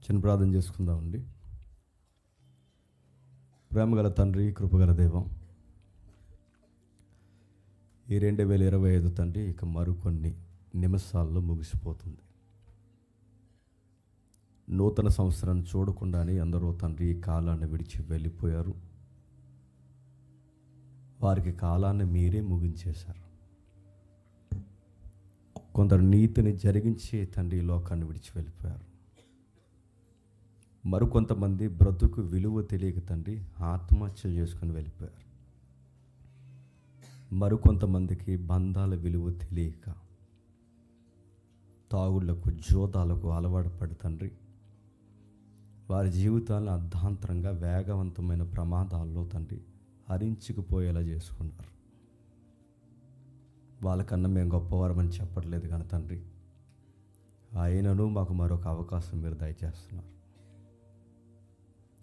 చిన్న ప్రార్థన చేసుకుందామండి. ప్రేమగల తండ్రి, కృపగల దైవం, ఈ 2025 తండ్రి ఇక మరికొన్ని నిమిషాల్లో ముగిసిపోతుంది. నూతన సంవత్సరాన్ని చూడకుండానే అందరూ తండ్రి ఈ కాలాన్ని విడిచి వెళ్ళిపోయారు. వారికి కాలాన్ని మీరే ముగించేశారు. కొందరు నీతిని జరిగించి తండ్రి ఈ లోకాన్ని విడిచి వెళ్ళిపోయారు. మరికొంతమంది బ్రతుకు విలువ తెలియక తండ్రి ఆత్మహత్యలు చేసుకుని వెళ్ళిపోయారు. మరికొంతమందికి బంధాల విలువ తెలియక తాగుళ్లకు, జోదాలకు అలవాటు పడి తండ్రి వారి జీవితాలను అర్ధాంతరంగా వేగవంతమైన ప్రమాదాల్లో తండ్రి హరించుకుపోయేలా చేసుకున్నారు. వాళ్ళకన్నా మేము గొప్పవారమని చెప్పట్లేదు కానీ తండ్రి, ఆయనను మాకు మరొక అవకాశం మీరు దయచేస్తున్నారు.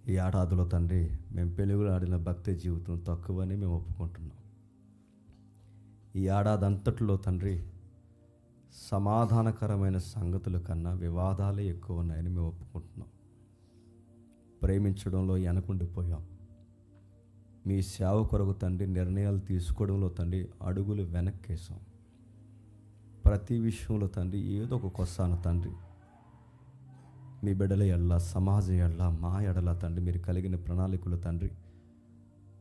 ఈ ఏడాదిలో తండ్రి మేము పెనుగులు ఆడిన భక్తి జీవితం తక్కువని మేము ఒప్పుకుంటున్నాం. ఈ ఏడాది అంతట్లో తండ్రి సమాధానకరమైన సంగతుల కన్నా వివాదాలే ఎక్కువ ఉన్నాయని మేము ఒప్పుకుంటున్నాం. ప్రేమించడంలో వెనకుండిపోయాం. మీ సేవ కొరకు తండ్రి నిర్ణయాలు తీసుకోవడంలో తండ్రి అడుగులు వెనక్కేసాం. ప్రతి విషయంలో తండ్రి ఏదో ఒక కొస్సాన తండ్రి మీ బిడ్డల ఎడల, సమాజం ఎడల, మా ఎడల తండ్రి మీరు కలిగిన ప్రణాళికలు తండ్రి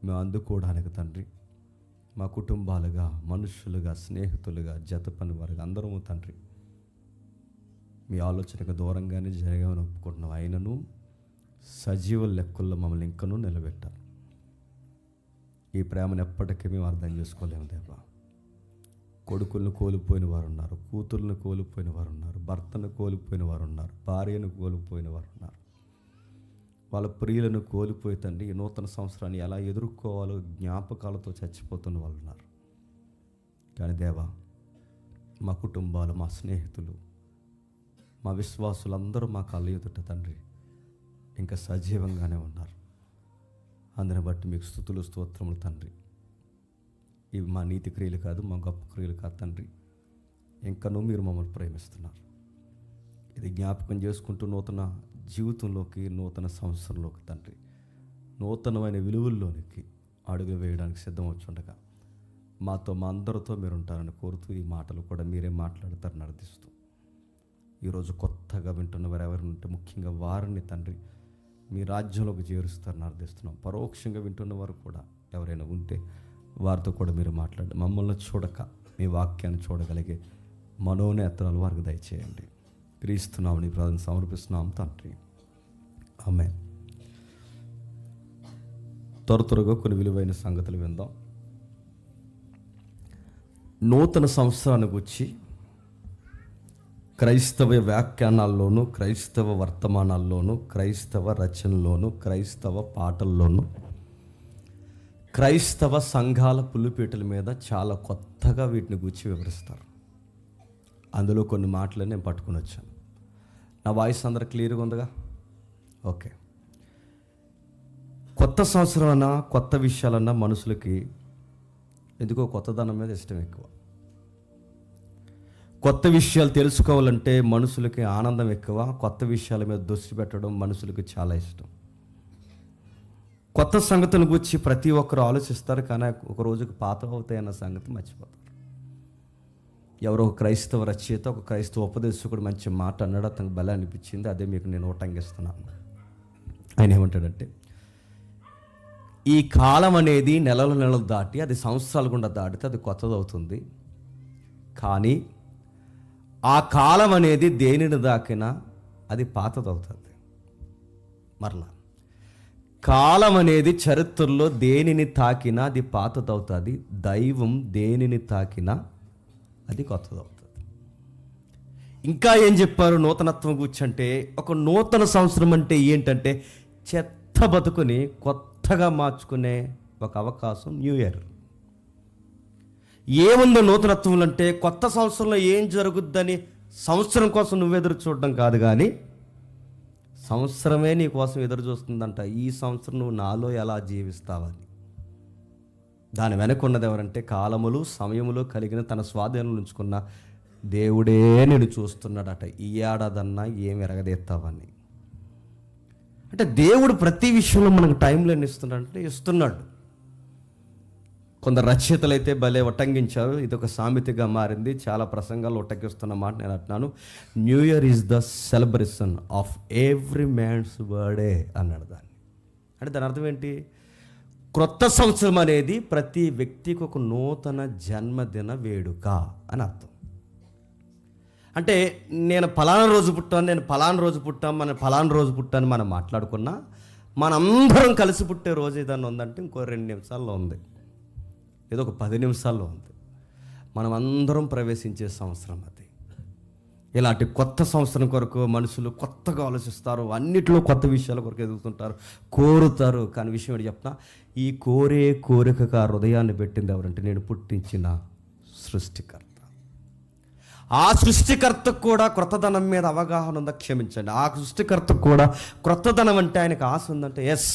మేము అందుకోవడానికి తండ్రి మా కుటుంబాలుగా, మనుషులుగా, స్నేహితులుగా, జత పని వారుగా అందరము తండ్రి మీ ఆలోచనకు దూరంగానే జరగామని ఒప్పుకుంటున్నాం. అయినను సజీవ లెక్కల్లో మమ్మల్ని ఇంకనూ నిలబెట్టారు. ఈ ప్రేమను ఎప్పటికీ మేము అర్థం చేసుకోలేము దేవా. కొడుకులను కోల్పోయిన వారు ఉన్నారు, కూతుర్లను కోల్పోయిన వారు ఉన్నారు, భర్తను కోల్పోయిన వారు ఉన్నారు, భార్యను కోల్పోయిన వారు ఉన్నారు. వాళ్ళ ప్రియులను కోల్పోయి తండ్రి ఈ నూతన సంవత్సరాన్ని ఎలా ఎదుర్కోవాలో జ్ఞాపకాలతో చచ్చిపోతున్న వాళ్ళు ఉన్నారు. కానీ దేవా, మా కుటుంబాలు, మా స్నేహితులు, మా విశ్వాసులందరూ మా కళ్ళ ఎదుట తండ్రి ఇంకా సజీవంగానే ఉన్నారు. అందుని బట్టి మీకు స్తుతులు, స్తోత్రములు తండ్రి. ఇవి మా నీతి క్రియలు కాదు, మా గొప్ప క్రియలు కాదు తండ్రి. ఇంకనూ మీరు మమ్మల్ని ప్రేమిస్తున్నారు. ఇది జ్ఞాపకం చేసుకుంటూ నూతన జీవితంలోకి, నూతన సంవత్సరంలోకి తండ్రి నూతనమైన విలువల్లోనికి అడుగు వేయడానికి సిద్ధమవుతుండగా మాతో, మా అందరితో మీరు ఉంటారని కోరుతూ ఈ మాటలు కూడా మీరే మాట్లాడతారని అర్థిస్తూ ఈరోజు కొత్తగా వింటున్న వారు ఎవరైనా ఉంటే ముఖ్యంగా వారిని తండ్రి మీ రాజ్యంలోకి చేరుస్తారని అర్థిస్తున్నాం. పరోక్షంగా వింటున్న వారు కూడా ఎవరైనా ఉంటే వారితో కూడా మీరు మాట్లాడండి. మమ్మల్ని చూడక మీ వాక్యాన్ని చూడగలిగే మనోనేత్రాలు వారికి దయచేయండి. క్రీస్తునామని ప్రార్థన సమర్పిస్తున్నాం తండ్రి, ఆమేన్. త్వరగా కొన్ని విలువైన సంగతులు విందాం. నూతన సంవత్సరాన్ని గురించి క్రైస్తవ వ్యాఖ్యానాల్లోనూ, క్రైస్తవ వర్తమానాల్లోనూ, క్రైస్తవ రచనల్లోనూ, క్రైస్తవ పాటల్లోనూ, క్రైస్తవ సంఘాల పుల్లుపీటల మీద చాలా కొత్తగా వీటిని గురించి వివరిస్తారు. అందులో కొన్ని మాటలు నేను పట్టుకుని వచ్చాను. నా వాయిస్ అందరూ క్లియర్గా ఉందిగా? ఓకే. కొత్త సంవత్సరం అన్నా, కొత్త విషయాలన్నా మనుషులకి ఎందుకో కొత్తదనం మీద ఇష్టం ఎక్కువ. కొత్త విషయాలు తెలుసుకోవాలంటే మనుషులకి ఆనందం ఎక్కువ. కొత్త విషయాల మీద దృష్టి పెట్టడం మనుషులకు చాలా ఇష్టం. కొత్త సంగతుల గురించి ప్రతి ఒక్కరు ఆలోచిస్తారు, కానీ ఒక రోజుకు పాత అవుతాయన్న సంగతి మర్చిపోతారు. ఎవరో ఒక క్రైస్తవ రచయిత, ఒక క్రైస్తవ ఉపదేశకుడు మంచి మాట అన్నాడు, అతనికి బలం అనిపించింది. అదే మీకు నేను ఉటంకిస్తున్నాను. ఆయన ఏమంటాడంటే, ఈ కాలం అనేది నెలలు దాటి, అది సంవత్సరాలు గుండా దాటితే అది కొత్తది అవుతుంది. కానీ ఆ కాలం అనేది దేనిని దాకినా అది పాతదవుతుంది. మరలా కాలం అనేది చరిత్రలో దేనిని తాకినా అది పాతదవుతుంది. దైవం దేనిని తాకినా అది కొత్తదవుతుంది. ఇంకా ఏం చెప్పారు నూతనత్వం కూర్చంటే, ఒక నూతన సంవత్సరం అంటే ఏంటంటే చెత్త బతుకుని కొత్తగా మార్చుకునే ఒక అవకాశం. న్యూ ఇయర్ ఏముందో నూతనత్వం అంటే కొత్త సంవత్సరంలో ఏం జరుగుద్దని సంవత్సరం కోసం నువ్వు ఎదురు చూడడం కాదు, కానీ సంవత్సరమే నీ కోసం ఎదురు చూస్తుందంట. ఈ సంవత్సరం నువ్వు నాలో ఎలా జీవిస్తావని. దాని వెనక ఉన్నది ఎవరంటే కాలములు, సమయములు కలిగిన తన స్వాధీనంలో ఉంచుకున్న దేవుడే నేను చూస్తున్నాడట. ఈ ఏడాదన్నా ఏమి ఎరగదెత్తావని. అంటే దేవుడు ప్రతి విషయంలో మనకు టైం లైన్ ఇస్తున్నాడంటే ఇస్తున్నాడు. కొందరు రచయితలు అయితే భలే ఉటంకించారు. ఇది ఒక సామెతగా మారింది. చాలా ప్రసంగాలు ఉటంకిస్తున్న మాట నేను అంటున్నాను. New year is the celebration of every man's birthday అన్నాడు దాన్ని. అంటే దాని అర్థం ఏంటి? క్రొత్త సంవత్సరం అనేది ప్రతి వ్యక్తికి ఒక నూతన జన్మదిన వేడుక అని అర్థం. అంటే నేను ఫలానా రోజు పుట్టాను, నేను ఫలానా రోజు పుట్టాను, మన ఫలానా రోజు పుట్టాను మనం మాట్లాడుకున్నా, మనందరం కలిసి పుట్టే రోజు ఏదన్నా ఉందంటే ఇంకో 2 నిమిషాల్లో ఉంది, ఏదో ఒక 10 నిమిషాల్లో ఉంది. మనం అందరం ప్రవేశించే సంవత్సరం అది. ఇలాంటి కొత్త సంవత్సరం కొరకు మనుషులు కొత్తగా ఆలోచిస్తారు, అన్నిట్లో కొత్త విషయాల కొరకు ఎదుగుతుంటారు, కోరుతారు. కానీ విషయం ఏంటి చెప్తున్నా, ఈ కోరికగా హృదయాన్ని పెట్టింది ఎవరంటే నేను పుట్టించిన సృష్టికర్త. ఆ సృష్టికర్తకు కూడా క్రొత్తదనం మీద అవగాహన ఉందా? క్షమించండి, ఆ సృష్టికర్తకు కూడా క్రొత్తదనం అంటే ఆయనకు ఆశ ఉందంటే ఎస్,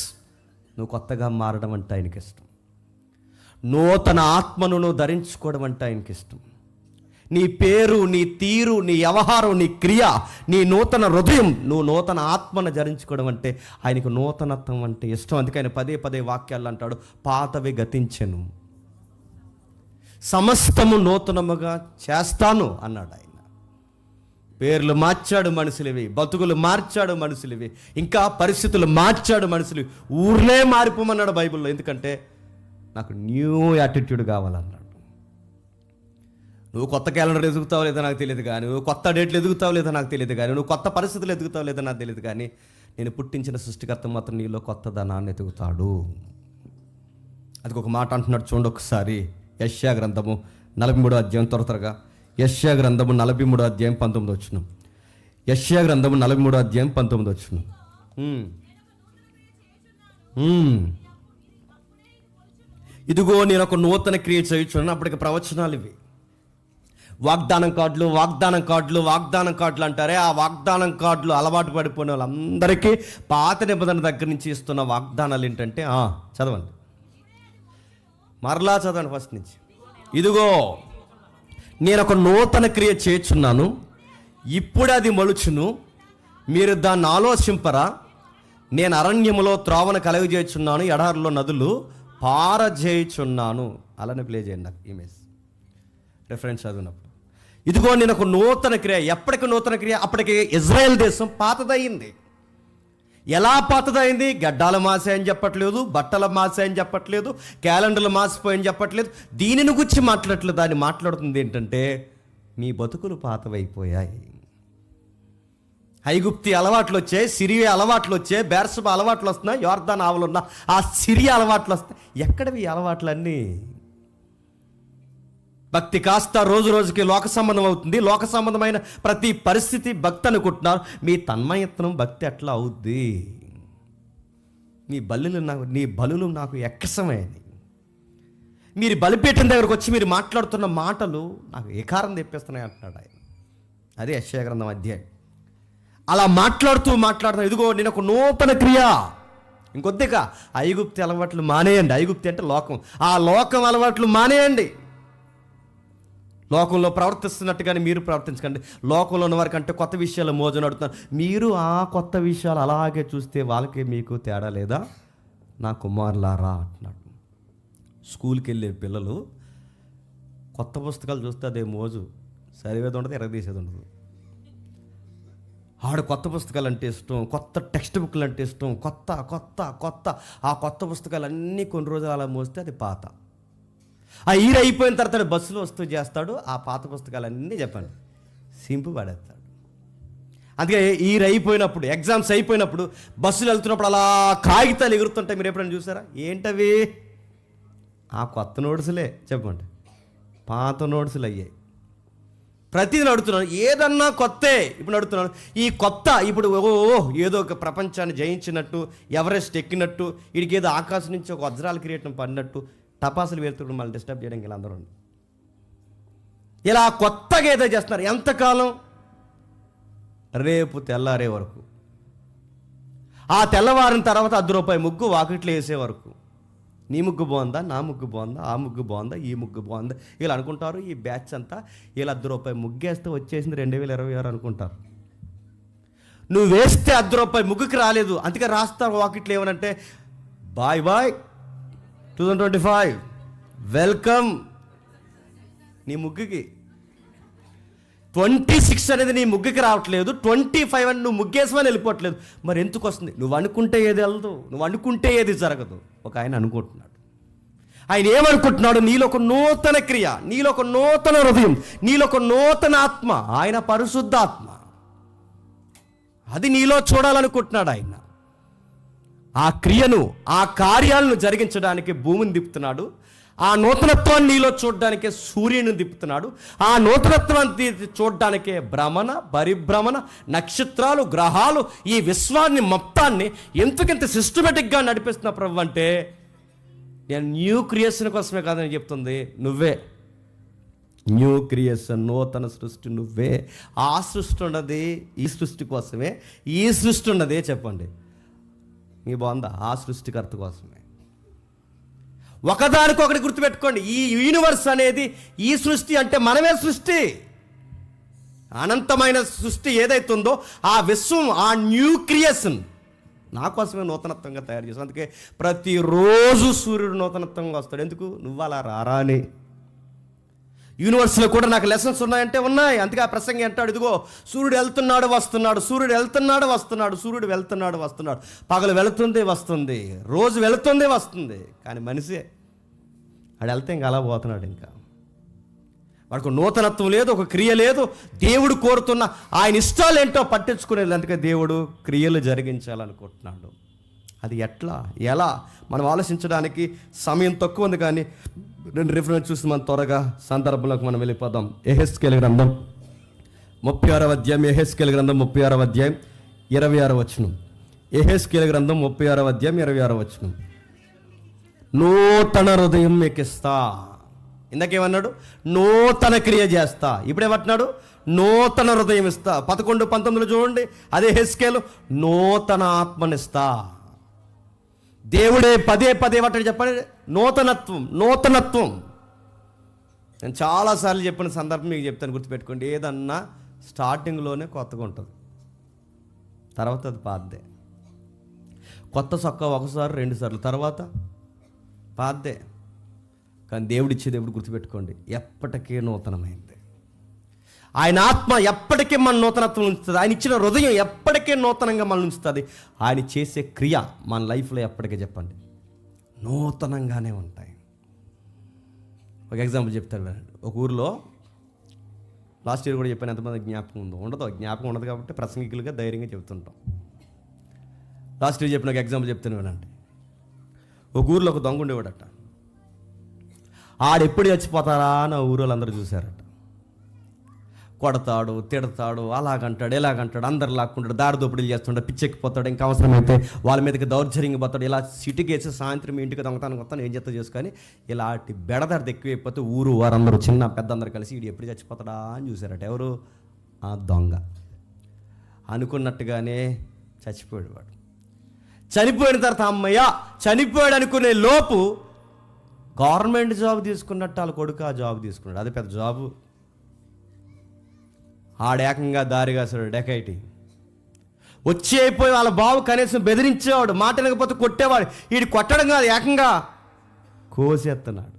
నువ్వు కొత్తగా మారడం అంటే ఆయనకి ఇష్టం. నూతన ఆత్మను నువ్వు ధరించుకోవడం అంటే ఆయనకి ఇష్టం. నీ పేరు, నీ తీరు, నీ వ్యవహారం, నీ క్రియ, నీ నూతన హృదయం, నువ్వు నూతన ఆత్మను ధరించుకోవడం అంటే ఆయనకు నూతనత్వం అంటే ఇష్టం. అందుకే ఆయన పదే వాక్యాలు అంటాడు, పాతవి గతించెను, సమస్తము నూతనముగా చేస్తాను అన్నాడు ఆయన. పేర్లు మార్చాడు మనుషులవి, బతుకులు మార్చాడు మనుషులవి, ఇంకా పరిస్థితులు మార్చాడు మనుషులు. ఊర్లే మారిపోమన్నాడు బైబిల్లో. ఎందుకంటే నాకు న్యూ యాటిట్యూడ్ కావాలన్నాడు. నువ్వు కొత్త క్యాలెండర్ ఎదుగుతావో లేదో నాకు తెలియదు కానీ, నువ్వు కొత్త డేట్లు ఎదుగుతావో లేదో నాకు తెలియదు కానీ, నువ్వు కొత్త పరిస్థితులు ఎదుగుతావో లేదో నాకు తెలియదు కానీ, నేను పుట్టించిన సృష్టికర్త మాత్రం నీలో కొత్తదనాన్ని ఎదుగుతాడు. అది ఒక మాట అంటున్నాడు చూడండి ఒకసారి. యెషయా గ్రంథము 43వ అధ్యాయం, త్వరగా యెషయా గ్రంథము 43వ అధ్యాయం 19వ వచనం. యెషయా గ్రంథము 43వ అధ్యాయం 19వ వచనం. ఇదిగో నేను ఒక నూతన క్రియ చేయుచున్నాను. అప్పటికి ప్రవచనాలు ఇవి. వాగ్దానం కార్డులు అంటారే, ఆ వాగ్దానం కార్డులు అలవాటు పడిపోయిన వాళ్ళందరికీ పాత నిబంధన దగ్గర నుంచి ఇస్తున్న వాగ్దానాలు ఏంటంటే, చదవండి, మరలా చదవండి ఫస్ట్ నుంచి. ఇదిగో నేను ఒక నూతన క్రియ చేయుచున్నాను, ఇప్పుడు అది మొలుచును, మీరు దాన్ని ఆలోచింపరా. నేను అరణ్యములో త్రోవను కలుగజేయుచున్నాను, ఎడారిలో నదులు పారజేయుచున్నాను. అలానే ప్లే చేయండి నాకు ఇమేజ్ రిఫరెన్స్ చదివినప్పుడు. ఇదిగో నేను ఒక నూతన క్రియ. ఎప్పటికి నూతన క్రియ? అప్పటికి ఇజ్రాయెల్ దేశం పాతదయ్యింది. ఎలా పాతదైంది? గడ్డాలు మాసాయని చెప్పట్లేదు, బట్టలు మాసాయని చెప్పట్లేదు, క్యాలెండర్లు మాసిపోయని చెప్పట్లేదు. దీనిని గురించి మాట్లాడట్లేదు. దాన్ని మాట్లాడుతుంది ఏంటంటే, మీ బతుకులు పాతవైపోయాయి. ఐగుప్తి అలవాట్లు వచ్చాయి, సిరియా అలవాట్లు వచ్చాయి, బెర్షెబా అలవాట్లు వస్తున్నాయి, యోర్దాన్ ఆవులు ఉన్న ఆ సిరియా అలవాట్లు వస్తాయి. ఎక్కడవి అలవాట్లన్నీ? భక్తి కాస్త రోజు రోజుకి లోక సంబంధం అవుతుంది. లోక సంబంధమైన ప్రతి పరిస్థితి భక్తి అనుకుంటున్నారు. మీ తన్మయత్నం భక్తి ఎట్లా అవుద్ది? నీ బలులు నాకు ఎక్కసమైనవి. మీరు బలిపీఠం దగ్గరకు వచ్చి మీరు మాట్లాడుతున్న మాటలు నాకు ఏకారం తెప్పిస్తున్నాయి అంటున్నాడు ఆయన. అదే యెషయా గ్రంథం అధ్యాయం. అలా మాట్లాడుతూ ఇదిగో నేను ఒక నూతన క్రియ. ఇంకొద్దిగా ఐగుప్తి అలవాట్లు మానేయండి. ఐగుప్తి అంటే లోకం. ఆ లోకం అలవాట్లు మానేయండి. లోకంలో ప్రవర్తిస్తున్నట్టుగానే మీరు ప్రవర్తించకండి. లోకంలో ఉన్న వారికి అంటే కొత్త విషయాలు మోజు నడుతున్నారు. మీరు ఆ కొత్త విషయాలు అలాగే చూస్తే వాళ్ళకి మీకు తేడా లేదా? నా కుమారులారా అంటున్నాడు. స్కూల్కి వెళ్ళే పిల్లలు కొత్త పుస్తకాలు చూస్తే అదే మోజు. చదివేది ఉండదు, ఎరగదీసేది ఉండదు. ఆడు కొత్త పుస్తకాలు అంటే ఇష్టం, కొత్త టెక్స్ట్ బుక్లు అంటే ఇష్టం, కొత్త ఆ కొత్త పుస్తకాలు అన్నీ కొన్ని రోజులు అలా మోస్తే అది పాత. ఆ ఈర అయిపోయిన తర్వాత బస్సులో వస్తూ చేస్తాడు, ఆ పాత పుస్తకాలన్నీ చెప్పండి సింపు పడేస్తాడు. అందుకే ఈర అయిపోయినప్పుడు, ఎగ్జామ్స్ అయిపోయినప్పుడు బస్సులు వెళ్తున్నప్పుడు అలా కాగితాలు ఎగురుతుంటాయి. మీరు ఎప్పుడైనా చూసారా? ఏంటవి? ఆ కొత్త నోట్సులే. చెప్పండి, పాత నోట్సులు అయ్యాయి. ప్రతిదీ అడుగుతున్నాను, ఏదన్నా కొత్తే ఇప్పుడు అడుగుతున్నాను. ఈ కొత్త ఇప్పుడు ఏదో ఒక ప్రపంచాన్ని జయించినట్టు, ఎవరెస్ట్ ఎక్కినట్టు, వీడికి ఏదో ఆకాశం నుంచి ఒక వజ్రాల కిరీటం పడినట్టు టపాసులు వేరుతున్న మళ్ళీ డిస్టర్బ్ చేయడానికి ఇలా అందరూ ఇలా కొత్తగా ఏదో చేస్తున్నారు. ఎంతకాలం? రేపు తెల్లారే వరకు. ఆ తెల్లవారిన తర్వాత ₹10 ముగ్గు వాకిట్లో వేసే వరకు. నీ ముగ్గు బాగుందా, నా ముగ్గు బాగుందా, ఆ ముగ్గు బాగుందా, ఈ ముగ్గు బాగుందా, ఇలా అనుకుంటారు. ఈ బ్యాచ్ అంతా ఇలా ₹10 ముగ్గేస్తే వచ్చేసింది 2026 అనుకుంటారు. నువ్వు వేస్తే ₹10 ముగ్గుకి రాలేదు, అందుకే రాస్తారు వాకిట్లో ఏమనంటే బాయ్ 2025 వెల్కమ్. నీ ముగ్గుకి 26 అనేది నీ ముగ్గుకి రావట్లేదు, 25 అని నువ్వు ముగ్గేసమని వెళ్ళిపోవట్లేదు. మరి ఎందుకు వస్తుంది? నువ్వు అనుకుంటే ఏది వెళ్ళదు, నువ్వు అనుకుంటే ఏది జరగదు. ఒక ఆయన అనుకుంటున్నాడు. ఆయన ఏమనుకుంటున్నాడు? నీలో ఒక నూతన క్రియ, నీలో ఒక నూతన హృదయం, నీలో ఒక నూతన ఆత్మ, ఆయన పరిశుద్ధాత్మ, అది నీలో చూడాలనుకుంటున్నాడు. ఆయన ఆ క్రియను, ఆ కార్యాలను జరిగించడానికి భూమిని తిప్పుతున్నాడు. ఆ నూతనత్వాన్ని నీలో చూడడానికే సూర్యుని తిప్పుతున్నాడు. ఆ నూతనత్వాన్ని చూడడానికే భ్రమణ, పరిభ్రమణ, నక్షత్రాలు, గ్రహాలు, ఈ విశ్వాన్ని మొత్తాన్ని ఎందుకింత సిస్టమేటిక్గా నడిపిస్తున్నా ప్రభు అంటే, నేను న్యూ క్రియేషన్ కోసమే కాదని చెప్తుంది. నువ్వే న్యూ క్రియేషన్, నూతన సృష్టి నువ్వే. ఆ సృష్టి ఉన్నది ఈ సృష్టి కోసమే, ఈ సృష్టి ఉన్నదే చెప్పండి మీ బాగుందా? ఆ సృష్టికర్త కోసమే. ఒకదానికొకటి గుర్తుపెట్టుకోండి, ఈ యూనివర్స్ అనేది ఈ సృష్టి అంటే మనమే సృష్టి. అనంతమైన సృష్టి ఏదైతుందో ఆ విశ్వం, ఆ న్యూ క్రియేషన్ నా కోసమే నూతనత్వంగా తయారు చేస్తాను. అందుకే ప్రతిరోజు సూర్యుడు నూతనత్వంగా వస్తాడు. ఎందుకు? నువ్వు అలా రారా అని. యూనివర్స్లో కూడా నాకు లెసన్స్ ఉన్నాయంటే ఉన్నాయి. అందుకే ఆ ప్రసంగి అంటాడు, ఇదిగో సూర్యుడు వెళ్తున్నాడు వస్తున్నాడు, సూర్యుడు వెళ్తున్నాడు వస్తున్నాడు, సూర్యుడు వెళ్తున్నాడు వస్తున్నాడు. పగలు వెళుతుంది వస్తుంది, రోజు వెళుతుంది వస్తుంది, కానీ మనిషే వాడు వెళ్తే ఇంకా అలా పోతున్నాడు. ఇంకా వాడికి నూతనత్వం లేదు, ఒక క్రియ లేదు. దేవుడు కోరుతున్న ఆయన ఇష్టాలు ఏంటో పట్టించుకునేది. అందుకే దేవుడు క్రియలు జరిగించాలనుకుంటున్నాడు. అది ఎట్లా, ఎలా మనం ఆలోచించడానికి సమయం తక్కువ ఉంది. కానీ 2 రిఫరెన్స్ చూసి మనం త్వరగా సందర్భంలోకి మనం వెళ్ళిపోదాం. యెహెజ్కేలు గ్రంథం 36వ అధ్యాయం, యెహెజ్కేలు గ్రంథం 36వ అధ్యాయం 26వ వచనం. యెహెజ్కేలు గ్రంథం 36వ అధ్యాయం 26వ వచనం. నూతన హృదయం మీకు ఇస్తా. ఇందాకేమన్నాడు? నూతన క్రియ చేస్తా. ఇప్పుడేమంటున్నాడు? నూతన హృదయం ఇస్తా. 11-19 చూడండి. అదే యెహెజ్కేలు, నూతన ఆత్మనిస్తా. దేవుడే పదే వాటి చెప్పండి, నూతనత్వం, నూతనత్వం. నేను చాలాసార్లు చెప్పిన సందర్భం మీకు చెప్తాను, గుర్తుపెట్టుకోండి. ఏదన్నా స్టార్టింగ్లోనే కొత్తగా ఉంటుంది, తర్వాత అది పాతదే. కొత్త సొక్క ఒకసారి 2 సార్లు, తర్వాత పాతదే. కానీ దేవుడిచ్చేది ఎప్పుడు గుర్తుపెట్టుకోండి, ఎప్పటికీ నూతనమైంది. ఆయన ఆత్మ ఎప్పటికీ మన నూతనత్వం ఉంచుతుంది. ఆయన ఇచ్చిన హృదయం ఎప్పటికీ నూతనంగా మనల్ని ఉంచుతుంది. ఆయన చేసే క్రియ మన లైఫ్లో ఎప్పటికీ చెప్పండి నూతనంగానే ఉంటాయి. ఒక ఎగ్జాంపుల్ చెప్తాను. ఒక ఊరిలో లాస్ట్ ఇయర్ కూడా చెప్పాను, ఎంతమంది జ్ఞాపకం ఉందో? ఉండదు. జ్ఞాపకం ఉండదు కాబట్టి ప్రసంగికులుగా ధైర్యంగా చెబుతుంటాం. లాస్ట్ ఇయర్ చెప్పిన ఒక ఎగ్జాంపుల్ చెప్తాను వినండి. ఒక ఊరిలో ఒక దొంగ ఉండేవాడట. ఆడెప్పుడు చచ్చిపోతారా అని ఊరు వాళ్ళందరూ చూశారట. కొడతాడు, తిడతాడు, అలాగంటాడు, ఎలాగంటాడు, అందరు లాక్కుంటాడు, దారి దోపిడీలు చేస్తుంటాడు, పిచ్చెక్కిపోతాడు, ఇంకా అవసరమైతే వాళ్ళ మీదకి దౌర్జన్యంగా పోతాడు. ఇలా సిటీకేసి సాయంత్రం ఇంటికి దొంగతానికి వస్తాను, ఏం చేస్తా చేసుకొని ఇలాంటి బెడదారి ఎక్కువైపోతే ఊరు వారందరూ, చిన్న పెద్ద అందరు కలిసి వీడు ఎప్పుడు చచ్చిపోతాడా అని చూశారట. ఎవరు? ఆ దొంగ. అనుకున్నట్టుగానే చచ్చిపోయాడు వాడు. చనిపోయిన తర్వాత అమ్మయ్య చనిపోయాడు అనుకునే లోపు గవర్నమెంట్ జాబ్ తీసుకున్నట్టు వాళ్ళ కొడుకు ఆ జాబ్ తీసుకున్నాడు. అది పెద్ద జాబు. ఆడేకంగా దారిగాసాడు, డెకైటీ వచ్చి అయిపోయి వాళ్ళ బావు కనీసం బెదిరించేవాడు, మాట వినకపోతే కొట్టేవాడు. వీడు కొట్టడం కాదు, ఏకంగా కోసేస్తున్నాడు,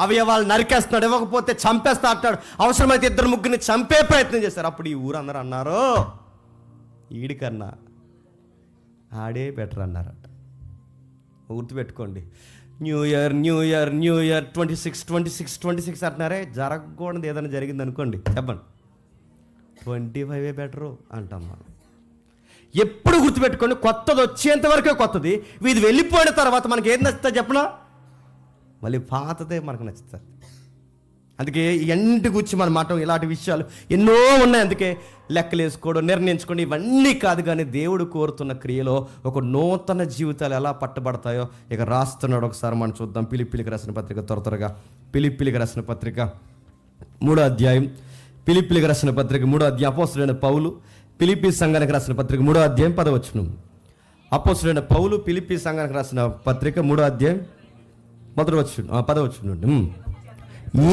అవయవాళ్ళు నరికేస్తున్నాడు, ఇవ్వకపోతే చంపేస్తా అంటాడు. అవసరమైతే 2-3 చంపే ప్రయత్నం చేశారు. అప్పుడు ఈ ఊరందరూ అన్నారు, ఈడికన్నా ఆడే బెటర్ అన్నారట. గుర్తుపెట్టుకోండి, న్యూ ఇయర్ 26 అంటున్నారే. జరగకూడదు ఏదైనా జరిగింది అనుకోండి, చెప్పండి 25 బెటరు అంటాం మనం. ఎప్పుడు గుర్తుపెట్టుకోండి, కొత్తది వచ్చేంత వరకే కొత్తది. ఇది వెళ్ళిపోయిన తర్వాత మనకి ఏది నచ్చుతుంది చెప్పనా? మళ్ళీ పాతదే మనకు నచ్చుతుంది. అందుకే ఎంటి గురించి మన మాట ఇలాంటి విషయాలు ఎన్నో ఉన్నాయి. అందుకే లెక్కలు వేసుకోవడం, నిర్ణయించుకోండి ఇవన్నీ కాదు. కానీ దేవుడు కోరుతున్న క్రియలో ఒక నూతన జీవితాలు ఎలా పట్టబడతాయో ఇక రాస్తున్నాడు. ఒకసారి మనం చూద్దాం. ఫిలిప్పీలకు రాసిన పత్రిక, త్వరగా ఫిలిప్పీలకు రాసిన పత్రిక 3వ అధ్యాయం. ఫిలిప్పీలకు రాసిన పత్రిక 3వ అధ్యాయం. అపోస్తలుడైన పౌలు ఫిలిప్పీ సంఘానికి రాసిన పత్రిక 3వ అధ్యాయం 10వ వచనం. అపోస్తలుడైన పౌలు ఫిలిప్పీ సంఘానికి రాసిన పత్రిక 3వ అధ్యాయం 10వ వచనం.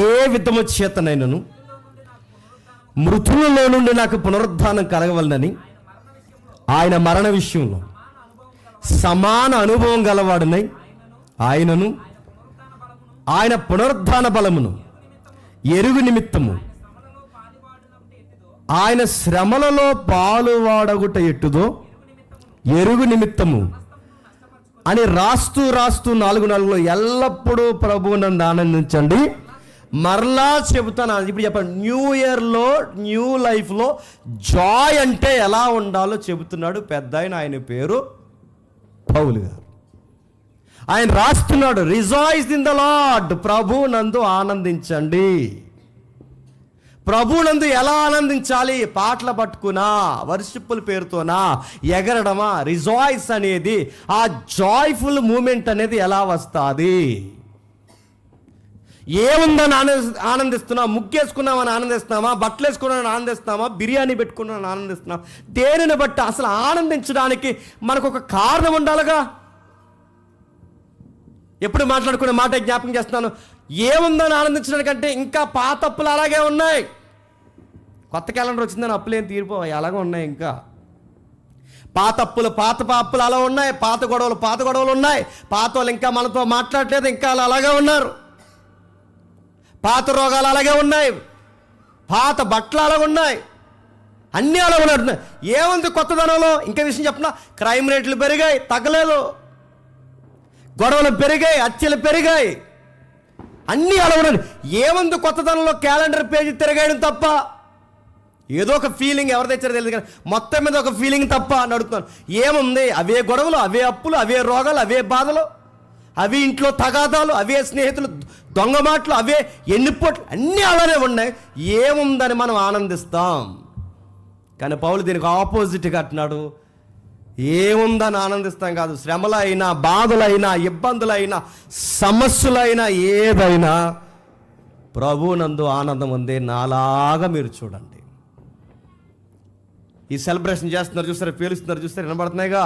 ఏ విధము చేతనైనను మృతులలో నుండి నాకు పునరుద్ధానం కలగవలనని ఆయన మరణ విషయంలో సమాన అనుభవం గలవాడునై ఆయనను ఆయన పునరుద్ధాన బలమును ఎరుగు నిమిత్తము ఆయన శ్రమలలో పాలువాడగుట ఎట్టుదో ఎరుగు నిమిత్తము అని రాస్తూ 4:4 ఎల్లప్పుడూ ప్రభువునందు ఆనందించండి. మరలా చెబుతాను, ఇప్పుడు చెప్పండి, న్యూ ఇయర్లో న్యూ లైఫ్లో జాయ్ అంటే ఎలా ఉండాలో చెబుతున్నాడు పెద్ద ఆయన పేరు పౌలు గారు. ఆయన రాస్తున్నాడు, రిజాయిస్ ఇన్ ద లార్డ్, ప్రభువునందు ఆనందించండి. ప్రభువునందు ఎలా ఆనందించాలి? పాటలు పట్టుకున్నా, వర్షిప్పుల పేరుతోనా, ఎగరడమా? రిజాయిస్ అనేది, ఆ జాయ్ఫుల్ మూమెంట్ అనేది ఎలా వస్తుంది? ఏముందని ఆనందిస్తున్నాం? ముగ్గేసుకున్నామని ఆనందిస్తున్నామా? బట్టలు వేసుకున్నామని ఆనందిస్తున్నామా? బిర్యానీ పెట్టుకున్నామని ఆనందిస్తున్నామా? దేనిని బట్టి అసలు ఆనందించడానికి మనకు ఒక కారణం ఉండాలిగా. ఎప్పుడు మాట్లాడుకునే మాట జ్ఞాపకం చేస్తున్నాను, ఏముందని ఆనందించడానికంటే ఇంకా పాత అప్పులు అలాగే ఉన్నాయి. కొత్త క్యాలెండర్ వచ్చిందని అప్పులు ఏం తీరిపోయి అలాగే ఉన్నాయి. ఇంకా పాత అప్పులు అలా ఉన్నాయి. పాత గొడవలు ఉన్నాయి. పాత వాళ్ళు ఇంకా మనతో మాట్లాడలేదు, ఇంకా అలాగే ఉన్నారు. పాత రోగాలు అలాగే ఉన్నాయి. పాత బట్టలు అలాగే ఉన్నాయి. అన్నీ అలా ఉన్నాయి. ఏముంది కొత్తదనంలో? ఇంకా విషయం చెప్పిన, క్రైమ్ రేట్లు పెరిగాయి, తగ్గలేదు. గొడవలు పెరిగాయి, హత్యలు పెరిగాయి, అన్నీ అలా ఉన్నాయి. ఏముంది కొత్తదనంలో? క్యాలెండర్ పేజీ తిరగేయడం తప్ప, ఏదో ఒక ఫీలింగ్ ఎవరు తెచ్చారో తెలియదు కానీ మొత్తం మీద ఒక ఫీలింగ్ తప్ప అని అడుగుతున్నాను. ఏముంది? అవే గొడవలు, అవే అప్పులు, అవే రోగాలు, అవే బాధలు, అవి ఇంట్లో తగాదాలు, అవే స్నేహితులు దొంగ మాటలు, అవే ఎన్నిపోట్లు, అన్నీ అలానే ఉన్నాయి. ఏముందని మనం ఆనందిస్తాం. కానీ పౌలు దీనికి ఆపోజిట్గా అంటున్నాడు, ఏముందని ఆనందిస్తాం కాదు. శ్రమలైనా, బాధలైనా, ఇబ్బందులైనా, సమస్యలైనా, ఏదైనా ప్రభువునందు ఆనందం ఉంది. నాలాగా మీరు చూడండి. ఈ సెలబ్రేషన్ చేస్తున్నారు చూస్తారు, పేలుస్తున్నారు చూస్తారు, వినబడుతున్నాయిగా.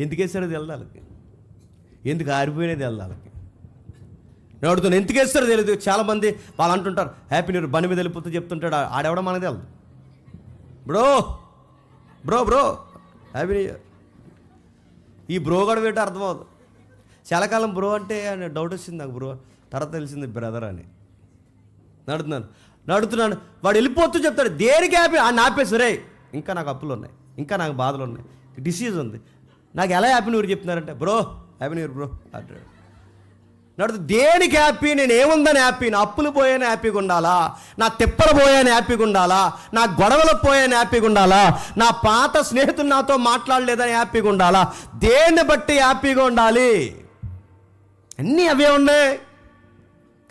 ఎందుకు వేస్తారో తెల్లాలకి, ఎందుకు ఆరిపోయినది వెళ్ళాలకి. నేను అడుగుతాను, ఎందుకు వేస్తారో తెలియదు. చాలామంది వాళ్ళు అంటుంటారు, హ్యాపీ న్యూ ఇయర్ బండి మీద వెళ్ళిపోతూ చెప్తుంటాడు, ఆడెవడం మనకు తెలియదు. Bro bro bro happy new year. ఈ బ్రో కూడా ఏంటో అర్థమవుతుంది. చాలా కాలం బ్రో అంటే డౌట్ వచ్చింది నాకు. బ్రో తర్వాత తెలిసింది బ్రదర్ అని. నడుతున్నాను, వాడు వెళ్ళిపోతూ చెప్తాడు, దేనికి హ్యాపీ అని ఆపేసి, రే ఇంకా నాకు అప్పులు ఉన్నాయి, ఇంకా నాకు బాధలు ఉన్నాయి, డిసీజ్ ఉంది, నాకు ఎలా హ్యాపీ న్యూ ఇయర్ చెప్తున్నారంటే, bro happy new year bro అంటాడు. నడుతు దేనికి హ్యాపీ? నేను ఏముందని హ్యాపీ? నా అప్పులు పోయాను హ్యాపీగా ఉండాలా? నా తిప్పలు పోయాను హ్యాపీగా ఉండాలా? నా గొడవలు పోయాను హ్యాపీగా ఉండాలా? నా పాత స్నేహితులు నాతో మాట్లాడలేదని హ్యాపీగా ఉండాలా? దేన్ని బట్టి హ్యాపీగా ఉండాలి? అన్నీ అవే ఉన్నాయి.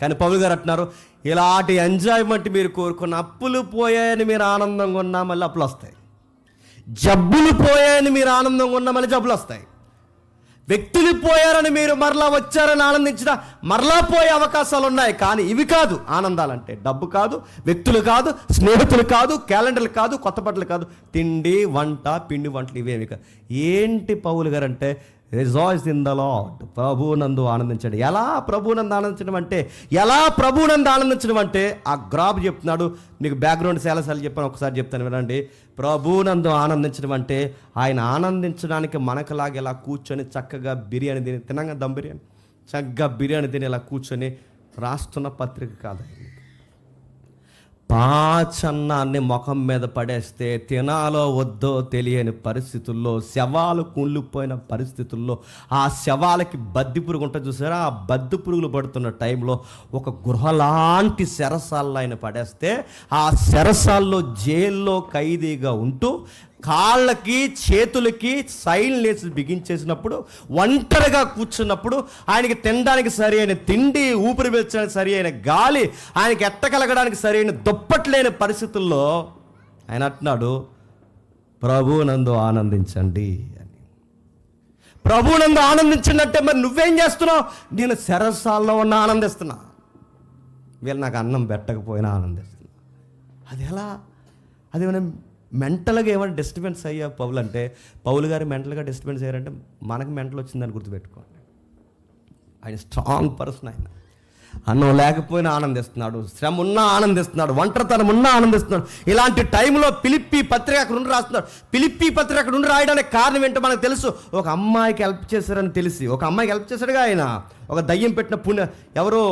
కానీ పౌలు గారు అంటున్నారు, ఇలాంటి ఎంజాయ్మెంట్ మీరు కోరుకున్న, అప్పులు పోయాయని మీరు ఆనందంగా ఉన్నా మళ్ళీ అప్పులు వస్తాయి. జబ్బులు పోయాయని మీరు ఆనందంగా ఉన్నా మళ్ళీ జబ్బులు వస్తాయి. వ్యక్తులు పోయారని మీరు మరలా వచ్చారని ఆనందించిన మరలా పోయే అవకాశాలు ఉన్నాయి. కానీ ఇవి కాదు ఆనందాలంటే. డబ్బు కాదు, వ్యక్తులు కాదు, స్నేహితులు కాదు, క్యాలెండర్లు కాదు, కొత్త బట్టలు కాదు, తిండి వంట, పిండి వంటలు ఇవేమి కాదు. ఏంటి పౌలు గారు అంటే, రిజాయిస్ ఇన్ ద లార్డ్, ప్రభువునందు ఆనందించండి. ఎలా ప్రభువునందు ఆనందించడం అంటే, ఆ గ్రాబ్ చెప్తున్నాడు. మీకు బ్యాక్గ్రౌండ్ చాలాసార్లు చెప్పాను, ఒకసారి చెప్తాను వినండి. ప్రభువునందు ఆనందించడం అంటే, ఆయన ఆనందించడానికి మనకులాగా ఇలా కూర్చొని చక్కగా బిర్యానీ తిని, తినంగా దమ్ బిర్యానీ, చక్కగా బిర్యానీ తిని ఇలా కూర్చొని రాస్తున్న పత్రిక కాదు. పాచన్నాన్ని ముఖం మీద పడేస్తే తినాలో వద్దో తెలియని పరిస్థితుల్లో, శవాలు కుళ్ళిపోయిన పరిస్థితుల్లో, ఆ శవాలకి బద్ది పురుగు ఉంటుంది చూసారా, ఆ బద్ది పురుగులు పడుతున్న టైంలో ఒక గృహలాంటి చెరసాల్లో ఆయన పడేస్తే, ఆ చెరసాల్లో జైల్లో ఖైదీగా ఉంటూ కాళ్ళకి చేతులకి సైన్ లేసి బిగించేసినప్పుడు, ఒంటరిగా కూర్చున్నప్పుడు, ఆయనకి తినడానికి సరి అయిన తిండి, ఊపిరి పీల్చడానికి సరి అయిన గాలి, ఆయనకి ఎత్తకలగడానికి సరి అయిన దుప్పట్లేని పరిస్థితుల్లో ఆయన అంటున్నాడు, ప్రభువునందు ఆనందించండి అని. ప్రభువునందు ఆనందించండి అంటే మరి నువ్వేం చేస్తున్నావు? నేను చెరసాల్లో ఉన్న ఆనందిస్తున్నా, వీళ్ళు నాకు అన్నం పెట్టకపోయినా ఆనందిస్తున్నా. అది ఎలా? అది మనం మెంటల్గా ఏమైనా డిస్టర్బెన్స్ అయ్యా పౌలు అంటే, పౌలు గారు మెంటల్గా డిస్టర్బెన్స్ అయ్యారంటే మనకు మెంటల్ వచ్చిందని గుర్తుపెట్టుకోండి. ఆయన స్ట్రాంగ్ పర్సన్. అన్నం లేకపోయినా ఆనందిస్తున్నాడు, శ్రమ ఉన్నా ఆనందిస్తున్నాడు, ఒంటరితనం ఉన్నా ఆనందిస్తున్నాడు. ఇలాంటి టైంలో ఫిలిప్పీ పత్రిక అక్కడ నుండి రాస్తున్నాడు. ఫిలిప్పీ పత్రిక అక్కడ నుండి రాయడానికి కారణం ఏంటో మనకు తెలుసు. ఒక అమ్మాయికి హెల్ప్ చేశారని తెలిసి, ఒక అమ్మాయికి హెల్ప్ చేశాడుగా ఆయన. ఒక దయ్యం పెట్టిన ఎవరో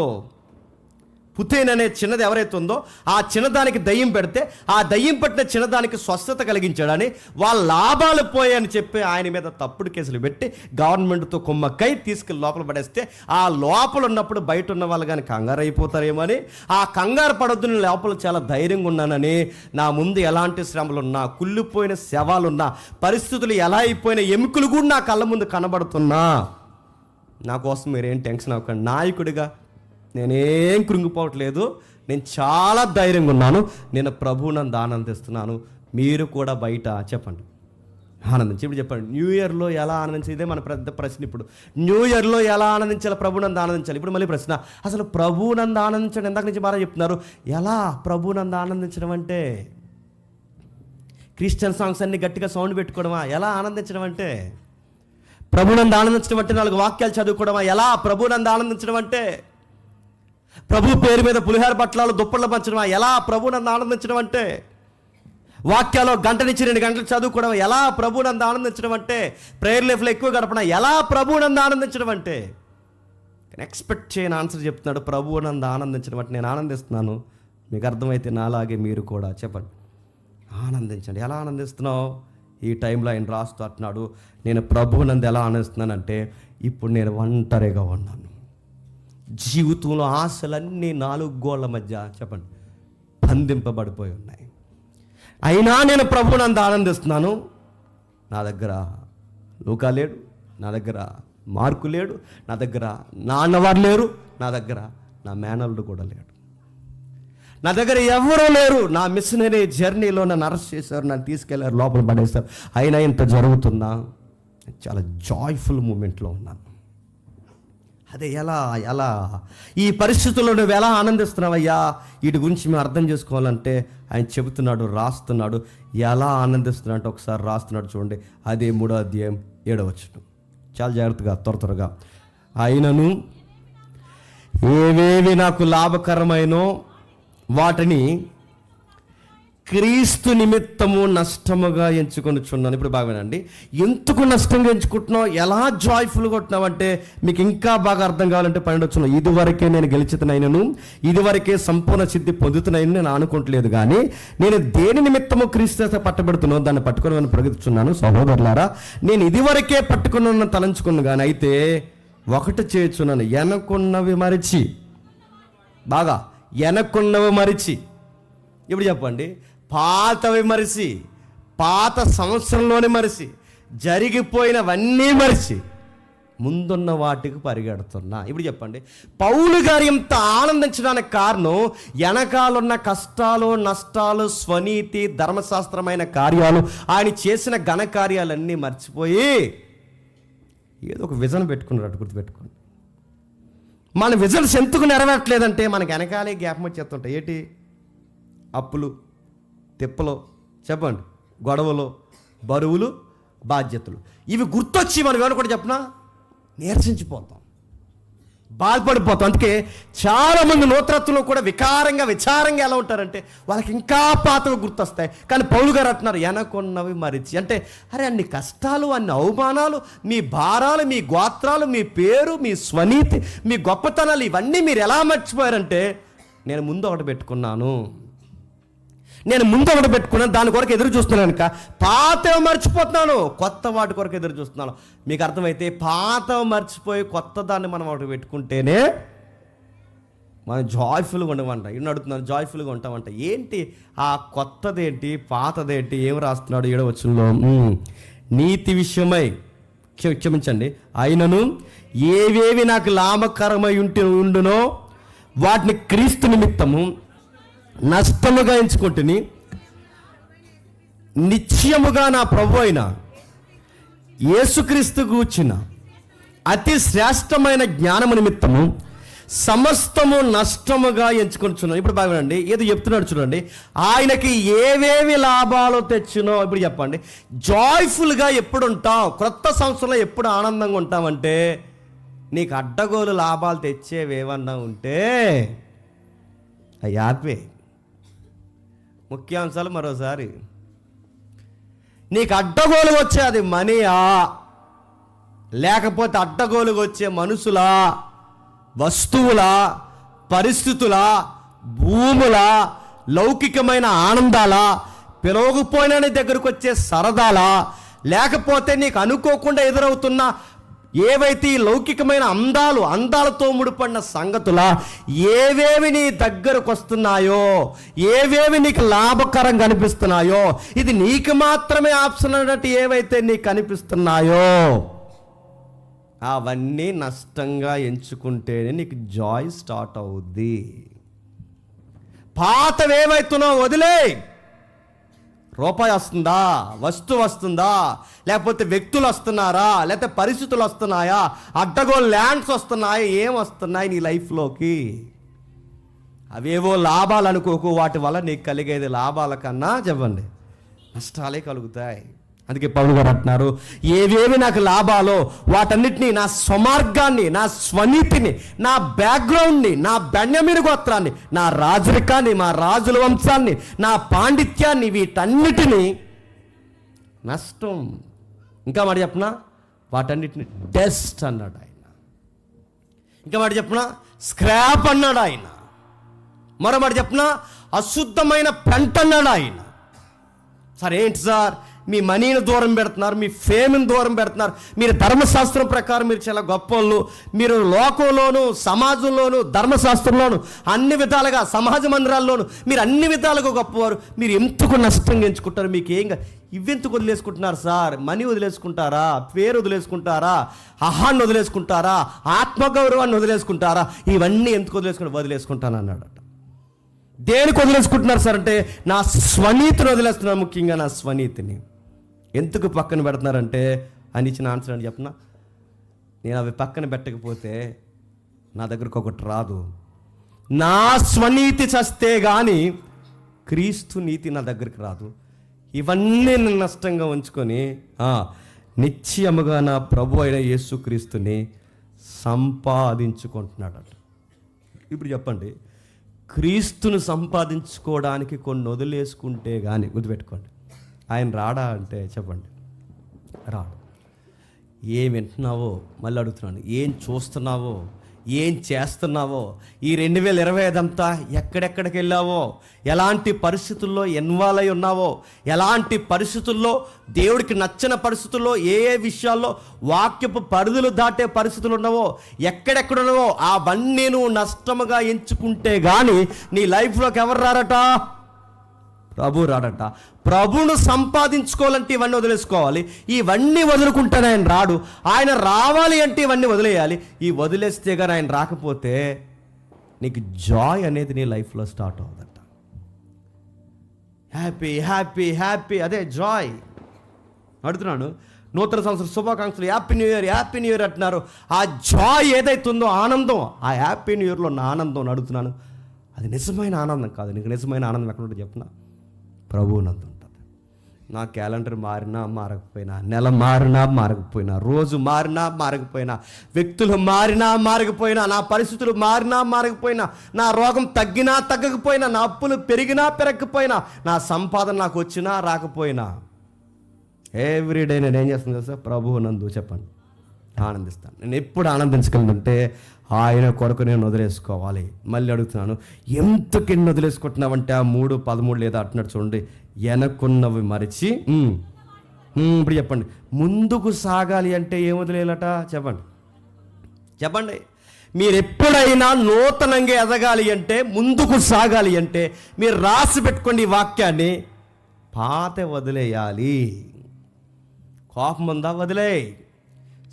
పుతేన్ అనే చిన్నది ఎవరైతే ఉందో ఆ చిన్నదానికి దయ్యం పెడితే ఆ దయ్యం పట్టిన చిన్నదానికి స్వస్థత కలిగించాడని, వాళ్ళ లాభాలు పోయాయని చెప్పి ఆయన మీద తప్పుడు కేసులు పెట్టి గవర్నమెంట్తో కుమ్మక్కై తీసుకెళ్ళి లోపల పడేస్తే, ఆ లోపల ఉన్నప్పుడు బయట ఉన్న వాళ్ళు కానీ కంగారు అయిపోతారేమో అని, ఆ కంగారు పడొద్దు, నేను లోపల చాలా ధైర్యంగా ఉన్నానని, నా ముందు ఎలాంటి శ్రమలున్నా, కుళ్ళిపోయిన శవాలున్నా, పరిస్థితులు ఎలా అయిపోయిన ఎముకలు కూడా నా కళ్ళ ముందు కనబడుతున్నా, నా కోసం మీరేం టెన్షన్ అవ్వకండి, నాయకుడిగా నేనేం కృంగిపోవట్లేదు, నేను చాలా ధైర్యంగా ఉన్నాను, నేను ప్రభువు నందు ఆనందిస్తున్నాను, మీరు కూడా బయట చెప్పండి ఆనందించి. ఇప్పుడు చెప్పండి, న్యూ ఇయర్లో ఎలా ఆనందించాలి? ఇదే మన పెద్ద ప్రశ్న. ఇప్పుడు న్యూ ఇయర్లో ఎలా ఆనందించాలి? ప్రభు నందు ఆనందించాలి. ఇప్పుడు మళ్ళీ ప్రశ్న, అసలు ప్రభు నందు ఆనందించడం ఇందాక నుంచి బాగా చెప్తున్నారు. ఎలా ప్రభు నందు ఆనందించడం అంటే? క్రిస్టియన్ సాంగ్స్ అన్ని గట్టిగా సౌండ్ పెట్టుకోవడమా? ఎలా ఆనందించడం అంటే? ప్రభు నందు ఆనందించడం అంటే 4 వాక్యాలు చదువుకోవడమా? ఎలా ప్రభు నందు ఆనందించడం అంటే? ప్రభు పేరు మీద పులిహార పట్లాలు దుప్పట్లు పంచడమా? ఎలా ప్రభు నందు ఆనందించడం అంటే? వాక్యాలో గంట నుంచి 2 గంటలు చదువుకోవడం ఎలా ప్రభు నందు ఆనందించడం అంటే? ప్రేయర్ లైఫ్లో ఎక్కువ గడపడం ఎలా ప్రభు నందు ఆనందించడం అంటే? ఎక్స్పెక్ట్ చేయని ఆన్సర్ చెప్తున్నాడు. ప్రభు నందు ఆనందించడం అంటే నేను ఆనందిస్తున్నాను. మీకు అర్థమైతే నాలాగే మీరు కూడా చెప్పండి, ఆనందించండి. ఎలా ఆనందిస్తున్నావు? ఈ టైంలో ఆయన రాస్తూ అంటున్నాడు, నేను ప్రభు నందు ఎలా ఆనందిస్తున్నానంటే, ఇప్పుడు నేను ఒంటరిగా ఉన్నాను, జీవితంలో ఆశలన్నీ 4 గోళ్ల మధ్య చెప్పండి బంధింపబడిపోయి ఉన్నాయి, అయినా నేను ప్రభు నందు ఆనందిస్తున్నాను. నా దగ్గర లూకా లేడు, నా దగ్గర మార్కు లేడు, నా దగ్గర నా అన్నవారు లేరు, నా దగ్గర నా మేనల్లుడు కూడా లేడు, నా దగ్గర ఎవరూ లేరు. నా మిషనరీ జర్నీలో నన్ను అరెస్ట్ చేశారు, నన్ను తీసుకెళ్లారు, లోపల పడేస్తారు, అయినా ఇంత జరుగుతున్నా చాలా జాయ్ఫుల్ మూమెంట్లో ఉన్నాను. అదే ఎలా ఈ పరిస్థితుల్లో నువ్వు ఎలా ఆనందిస్తున్నావయ్యా? వీటి గురించి మేము అర్థం చేసుకోవాలంటే ఆయన చెబుతున్నాడు, రాస్తున్నాడు. ఎలా ఆనందిస్తున్నాడు అంటే ఒకసారి రాస్తున్నాడు చూడండి. అదే 3వ అధ్యాయం 7వ వచనం. చాలా జాగ్రత్తగా త్వరగా. ఆయనను ఏవేవి నాకు లాభకరమైనో వాటిని క్రీస్తు నిమిత్తము నష్టముగా ఎంచుకొనిచున్నాను. ఇప్పుడు బాగానండి, ఎందుకు నష్టంగా ఎంచుకుంటున్నావు, ఎలా జాయ్ఫుల్గా ఉంటున్నావు అంటే మీకు ఇంకా బాగా అర్థం కావాలంటే 12వ వచనం, ఇదివరకే నేను గెలిచితనైనను, ఇదివరకే సంపూర్ణ సిద్ధి పొందుతున్నాయని నేను అనుకుంటలేదు, కానీ నేను దేని నిమిత్తము క్రీస్తు పట్టబెడుతున్నాను దాన్ని పట్టుకొని ప్రగతిస్తున్నాను. సహోదరులారా, నేను ఇదివరకే పట్టుకున్న తలంచుకున్నాను, కానీ అయితే ఒకటి చేయుచున్నాను, వెనకున్నవి మరిచి, బాగా వెనకున్నవి మరిచి. ఇప్పుడు చెప్పండి, పాతవి మరిచి, పాత సంవత్సరంలోనే మరిచి, జరిగిపోయినవన్నీ మరిచి ముందున్న వాటికి పరిగెడుతున్నా. ఇప్పుడు చెప్పండి, పౌలు గారు ఇంత ఆనందించడానికి కారణం వెనకాలన్న కష్టాలు, నష్టాలు, స్వనీతి, ధర్మశాస్త్రమైన కార్యాలు, ఆయన చేసిన ఘన కార్యాలన్నీ మర్చిపోయి ఏదో ఒక విజన్ పెట్టుకున్నాడు. గుర్తుపెట్టుకోండి, మన విజన్స్ ఎందుకు నెరవేరట్లేదంటే మనకి వెనకాలే జ్ఞాపకం వచ్చేస్తుంటాయి. ఏంటి? అప్పులు, తిప్పలు, చెప్పండి, గొడవలు, బరువులు, బాధ్యతలు. ఇవి గుర్తొచ్చి మనం ఏమని కూడా చెప్పినా నీరసించిపోతాం, బాధపడిపోతాం. అందుకే చాలామంది నూతనత్వంలో కూడా విచారంగా ఎలా ఉంటారంటే వాళ్ళకి ఇంకా పాతవి గుర్తొస్తాయి. కానీ పౌలు గారు అంటున్నారు, వెనకున్నవి మరిచి. అంటే అరే, అన్ని కష్టాలు, అన్ని అవమానాలు, మీ భారాలు, మీ గోత్రాలు, మీ పేరు, మీ స్వనీతి, మీ గొప్పతనాలు, ఇవన్నీ మీరు ఎలా మర్చిపోయారంటే, నేను ముందు ఒకటి పెట్టుకున్నాను, దాని కొరకు ఎదురు చూస్తున్నాను. కనుక పాతవి మర్చిపోతున్నాను, కొత్త వాటి కొరకు ఎదురు చూస్తున్నాను. మీకు అర్థమైతే పాతవి మర్చిపోయి కొత్త దాన్ని మనం ఒకటి పెట్టుకుంటేనే మనం జాయ్ఫుల్గా ఉండమంట. ఇన్ని అడుగుతున్నాను, జాయ్ఫుల్గా ఉంటామంట. ఏంటి ఆ కొత్తదేంటి, పాతదేంటి? ఏం రాస్తున్నాడు 7వ వచనంలో? నీతి విషయమై క్షమించండి, ఆయనను ఏవేవి నాకు లాభకరమై ఉండునో వాటిని క్రీస్తు నిమిత్తము నష్టముగా ఎంచుకుంటుని, నిశ్చయముగా నా ప్రభు అయిన యేసుక్రీస్తు గూర్చిన అతి శ్రేష్టమైన జ్ఞానము నిమిత్తము సమస్తము నష్టముగా ఎంచుకొనిచున్నాను. ఇప్పుడు బాగుండండి, ఏదో చెప్తున్నాడు చూడండి, ఆయనకి ఏవేవి లాభాలు తెచ్చునో. ఇప్పుడు చెప్పండి, జాయ్ఫుల్గా ఎప్పుడు ఉంటాం? క్రొత్త సంవత్సరంలో ఎప్పుడు ఆనందంగా ఉంటామంటే నీకు అడ్డగోలు లాభాలు తెచ్చేవేమన్నా ఉంటే అవి ఆపే. ముఖ్యాంశాలు మరోసారి, నీకు అడ్డగోలు వచ్చే అది మనీయా, లేకపోతే అడ్డగోలుగా వచ్చే మనుషులా, వస్తువులా, పరిస్థితులా, భూములా, లౌకికమైన ఆనందాలా, పిలవకపోయినా నీ దగ్గరకు వచ్చే సరదాలా, లేకపోతే నీకు అనుకోకుండా ఎదురవుతున్న ఏవైతే ఈ లౌకికమైన అందాలతో ముడిపడిన సంగతులా, ఏవేవి నీ దగ్గరకు వస్తున్నాయో, ఏవేవి నీకు లాభకరంగా అనిపిస్తున్నాయో, ఇది నీకు మాత్రమే ఆప్షన్ అన్నట్టు ఏవైతే నీకు కనిపిస్తున్నాయో అవన్నీ నష్టంగా ఎంచుకుంటేనే నీకు జాయ్ స్టార్ట్ అవుద్ది. పాతవేవైతున్నావు వదిలే. రూపాయి వస్తుందా, వస్తువు వస్తుందా, లేకపోతే వ్యక్తులు వస్తున్నారా, లేకపోతే పరిస్థితులు వస్తున్నాయా, అడ్డగోలు ల్యాండ్స్ వస్తున్నాయా, ఏం వస్తున్నాయి నీ లైఫ్లోకి? అవేవో లాభాలు అనుకోకు. వాటి వల్ల నీకు కలిగేది లాభాల కన్నా చెప్పండి నష్టాలే కలుగుతాయి. అందుకే పౌలు గారు అంటున్నారు, ఏవేవి నాకు లాభాలో వాటన్నిటినీ, నా స్వమార్గాన్ని, నా స్వనీతిని, నా బ్యాక్గ్రౌండ్ని, నా బెన్యామీను గోత్రాన్ని, నా రాజరికాన్ని, మా రాజుల వంశాన్ని, నా పాండిత్యాన్ని, వీటన్నిటినీ నష్టం. ఇంకా మాట చెప్పనా, వాటన్నిటిని డస్ట్ అన్నాడు ఆయన. ఇంకా మాట చెప్పనా, స్క్రాప్ అన్నాడు ఆయన. మరో మాట చెప్పనా, అశుద్ధమైన పెంట అన్నాడు ఆయన. సరే ఏంటి సార్, మీ మనీని దూరం పెడుతున్నారు, మీ ఫేమ్ని దూరం పెడుతున్నారు, మీరు ధర్మశాస్త్రం ప్రకారం మీరు చాలా గొప్పవాళ్ళు, మీరు లోకంలోను, సమాజంలోను, ధర్మశాస్త్రంలోను, అన్ని విధాలుగా, సమాజ మందిరాల్లోనూ మీరు అన్ని విధాలుగా గొప్పవారు, మీరు ఎందుకు నష్టంగా ఎంచుకుంటారు? మీకు ఇవెందుకు వదిలేసుకుంటున్నారు సార్? మనీ వదిలేసుకుంటారా, పేరు వదిలేసుకుంటారా, అహాన్ని వదిలేసుకుంటారా, ఆత్మగౌరవాన్ని వదిలేసుకుంటారా? ఇవన్నీ ఎందుకు వదిలేసుకుంటాను అన్నాడట. దేనికి వదిలేసుకుంటున్నారు సార్ అంటే, నా స్వనీతిని వదిలేస్తున్నారు. ముఖ్యంగా నా స్వనీతిని ఎందుకు పక్కన పెడుతున్నారంటే, అని ఇచ్చిన ఆన్సర్ అని చెప్పనా, నేను అవి పక్కన పెట్టకపోతే నా దగ్గరకు ఒకటి రాదు. నా స్వనీతి చస్తే కానీ క్రీస్తు నీతి నా దగ్గరికి రాదు. ఇవన్నీ నేను నష్టంగా ఉంచుకొని నిశ్చయముగా నా ప్రభు అయిన యేసుక్రీస్తుని సంపాదించుకుంటున్నాడట. ఇప్పుడు చెప్పండి, క్రీస్తును సంపాదించుకోవడానికి కొన్ని వదిలేసుకుంటే కానీ, గుర్తుపెట్టుకోండి, ఆయన రాడా అంటే చెప్పండి రాడు. ఏం వింటున్నావో మళ్ళీ అడుగుతున్నాను, ఏం చూస్తున్నావో, ఏం చేస్తున్నావో, ఈ 2025 అంతా ఎక్కడెక్కడికి వెళ్ళావో, ఎలాంటి పరిస్థితుల్లో ఇన్వాల్వ్ అయి ఉన్నావో, ఎలాంటి పరిస్థితుల్లో, దేవుడికి నచ్చిన పరిస్థితుల్లో, ఏ విషయాల్లో వాక్యపు పరిధులు దాటే పరిస్థితులు ఉన్నావో, ఎక్కడెక్కడ ఉన్నావో అవన్నీ నువ్వు నష్టముగా ఎంచుకుంటే కానీ నీ లైఫ్లోకి ఎవరు రారట? ప్రభు రాడట. ప్రభును సంపాదించుకోవాలంటే ఇవన్నీ వదిలేసుకోవాలి. ఇవన్నీ వదులుకుంటానే ఆయన రాడు. ఆయన రావాలి అంటే ఇవన్నీ వదిలేయాలి. ఈ వదిలేస్తే కానీ ఆయన రాకపోతే నీకు జాయ్ అనేది నీ లైఫ్లో స్టార్ట్ అవుతుందట. హ్యాపీ హ్యాపీ హ్యాపీ, అదే జాయ్. అడుగుతున్నాను, నూతన సంవత్సరం శుభాకాంక్షలు, happy new year, happy new year అంటున్నారు. ఆ జాయ్ ఏదైతే ఉందో, ఆనందం, ఆ హ్యాపీ న్యూ ఇయర్లో ఉన్న ఆనందం అడుగుతున్నాను. అది నిజమైన ఆనందం కాదు. నీకు నిజమైన ఆనందం ఎక్కడ ఉంటుంది చెప్పిన? ప్రభువు నందు ఉంటుంది. నా క్యాలెండర్ మారినా మారకపోయినా, నెల మారినా మారకపోయినా, రోజు మారినా మారకపోయినా, వ్యక్తులు మారినా మారకపోయినా, నా పరిస్థితులు మారినా మారకపోయినా, నా రోగం తగ్గినా తగ్గకపోయినా, నా అప్పులు పెరిగినా పెరగకపోయినా, నా సంపాదన నాకు వచ్చినా రాకపోయినా, ఎవ్రీడే నేను ఏం చేస్తాను తెలుసా? ప్రభువు నందు చెప్పండి ఆనందిస్తాను. నేను ఎప్పుడు ఆనందించగలనంటే ఆయన కొరకు నేను వదిలేసుకోవాలి. మళ్ళీ అడుగుతున్నాను, ఎందుకు ఎన్ని వదిలేసుకుంటున్నావంటే ఆ 3:13 లేదా అంటున్నాడు చూడండి, వెనక్కున్నవి మరిచి ఇప్పుడు చెప్పండి, ముందుకు సాగాలి అంటే ఏం వదిలేయాలట? చెప్పండి. మీరు ఎప్పుడైనా నూతనంగా ఎదగాలి అంటే, ముందుకు సాగాలి అంటే మీరు రాసి పెట్టుకోండి ఈ వాక్యాన్ని, పాత వదిలేయాలి. కోపం ఉందా వదిలే,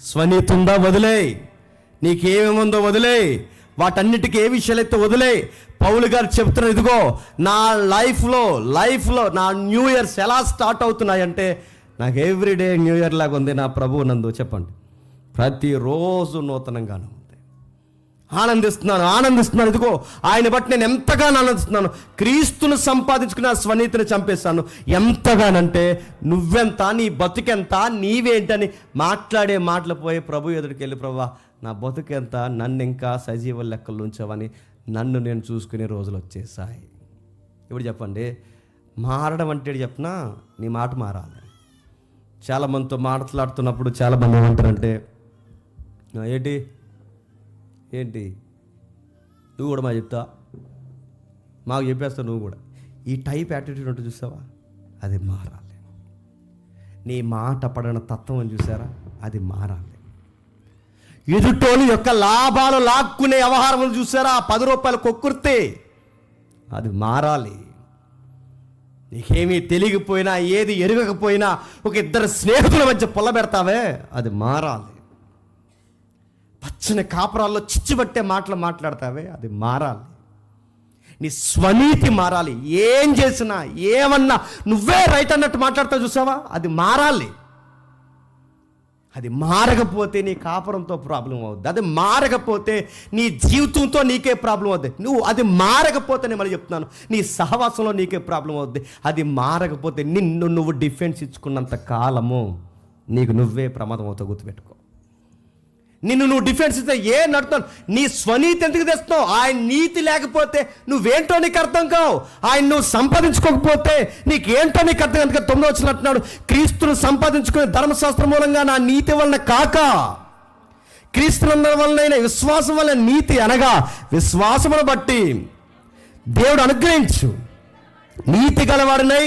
స్వనీతి ఉందా వదిలే, నీకేమేముందో వదిలే, వాటన్నిటికీ ఏ విషయాలైతే వదిలే. పౌలు గారు చెప్తున్నారు, ఇదిగో నా లైఫ్లో నా న్యూ ఇయర్స్ ఎలా స్టార్ట్ అవుతున్నాయంటే, నాకు ఎవ్రీడే న్యూ ఇయర్ లాగా ఉంది నా ప్రభువు నందు. చెప్పండి, ప్రతిరోజు నూతనంగానే ఉంది. ఆనందిస్తున్నాను. ఇదిగో ఆయన బట్టి నేను ఎంతగానో ఆనందిస్తున్నాను. క్రీస్తును సంపాదించుకుని ఆ స్వనీతిని చంపేస్తాను. ఎంతగానంటే నువ్వెంత, నీ బతుకెంత, నీవేంటని మాట్లాడే మాటలు పోయి ప్రభు ఎదుటికి వెళ్ళి, ప్రభువా నా బతుకెంత, నన్ను ఇంకా సజీవ లెక్కలు ఉంచావని నన్ను నేను చూసుకునే రోజులు వచ్చేసాయి. ఇప్పుడు చెప్పండి, మారడం అంటే చెప్పనా, నీ మాట మారాలి. చాలామందితో మాట్లాడుతున్నప్పుడు చాలామంది ఏమంటారంటే, ఏంటి ఏంటి నువ్వు కూడా మాకు చెప్తా, మాకు చెప్పేస్తావు నువ్వు కూడా. ఈ టైప్ యాటిట్యూడ్ ఉంటుంది చూసావా, అది మారాలి. నీ మాట పడిన తత్వం అని చూసారా, అది మారాలి. ఎదుటోని యొక్క లాభాలు లాక్కునే వ్యవహారం చూసారా, 10 రూపాయలు కొక్కుర్తే, అది మారాలి. నీకేమీ తెలియకపోయినా, ఏది ఎరగకపోయినా ఒక 2 స్నేహితుల మధ్య పొల్ల పెడతావే, అది మారాలి. పచ్చని కాపురాల్లో చిచ్చుబట్టే మాటలు మాట్లాడతావే, అది మారాలి. నీ స్వనీతి మారాలి. ఏం చేసినా ఏమన్నా నువ్వే రైట్ అన్నట్టు మాట్లాడతావు చూసావా, అది మారాలి. అది మారకపోతే నీ కాపురంతో ప్రాబ్లం అవుద్ది. అది మారకపోతే నీ జీవితంతో నీకే ప్రాబ్లం అవుద్ది. అది మారకపోతే నేను మళ్ళీ చెప్తున్నాను, నీ సహవాసంలో నీకే ప్రాబ్లం అవుద్ది. అది మారకపోతే నిన్ను నువ్వు డిఫెన్స్ ఇచ్చుకున్నంత కాలము నీకు నువ్వే ప్రమాదం అవుతావు. గుర్తుపెట్టుకో. నిన్ను నువ్వు డిఫెన్స్ ఇస్తే ఏం నడుతున్నావు, నీ స్వనీతి ఎందుకు తెస్తున్నావు? ఆయన నీతి లేకపోతే నువ్వేంటో నీకు అర్థం కావు. ఆయన నువ్వు సంపాదించుకోకపోతే నీకేంటో నీకు అర్థం. అందుకే 9వ వచనం అంటున్నాడు, క్రీస్తును సంపాదించుకునే ధర్మశాస్త్రం మూలంగా నా నీతి వలన కాక క్రీస్తునందు వలన విశ్వాసం వలన నీతి, అనగా విశ్వాసమును బట్టి దేవుడు అనుగ్రహించు నీతి గలవాడినై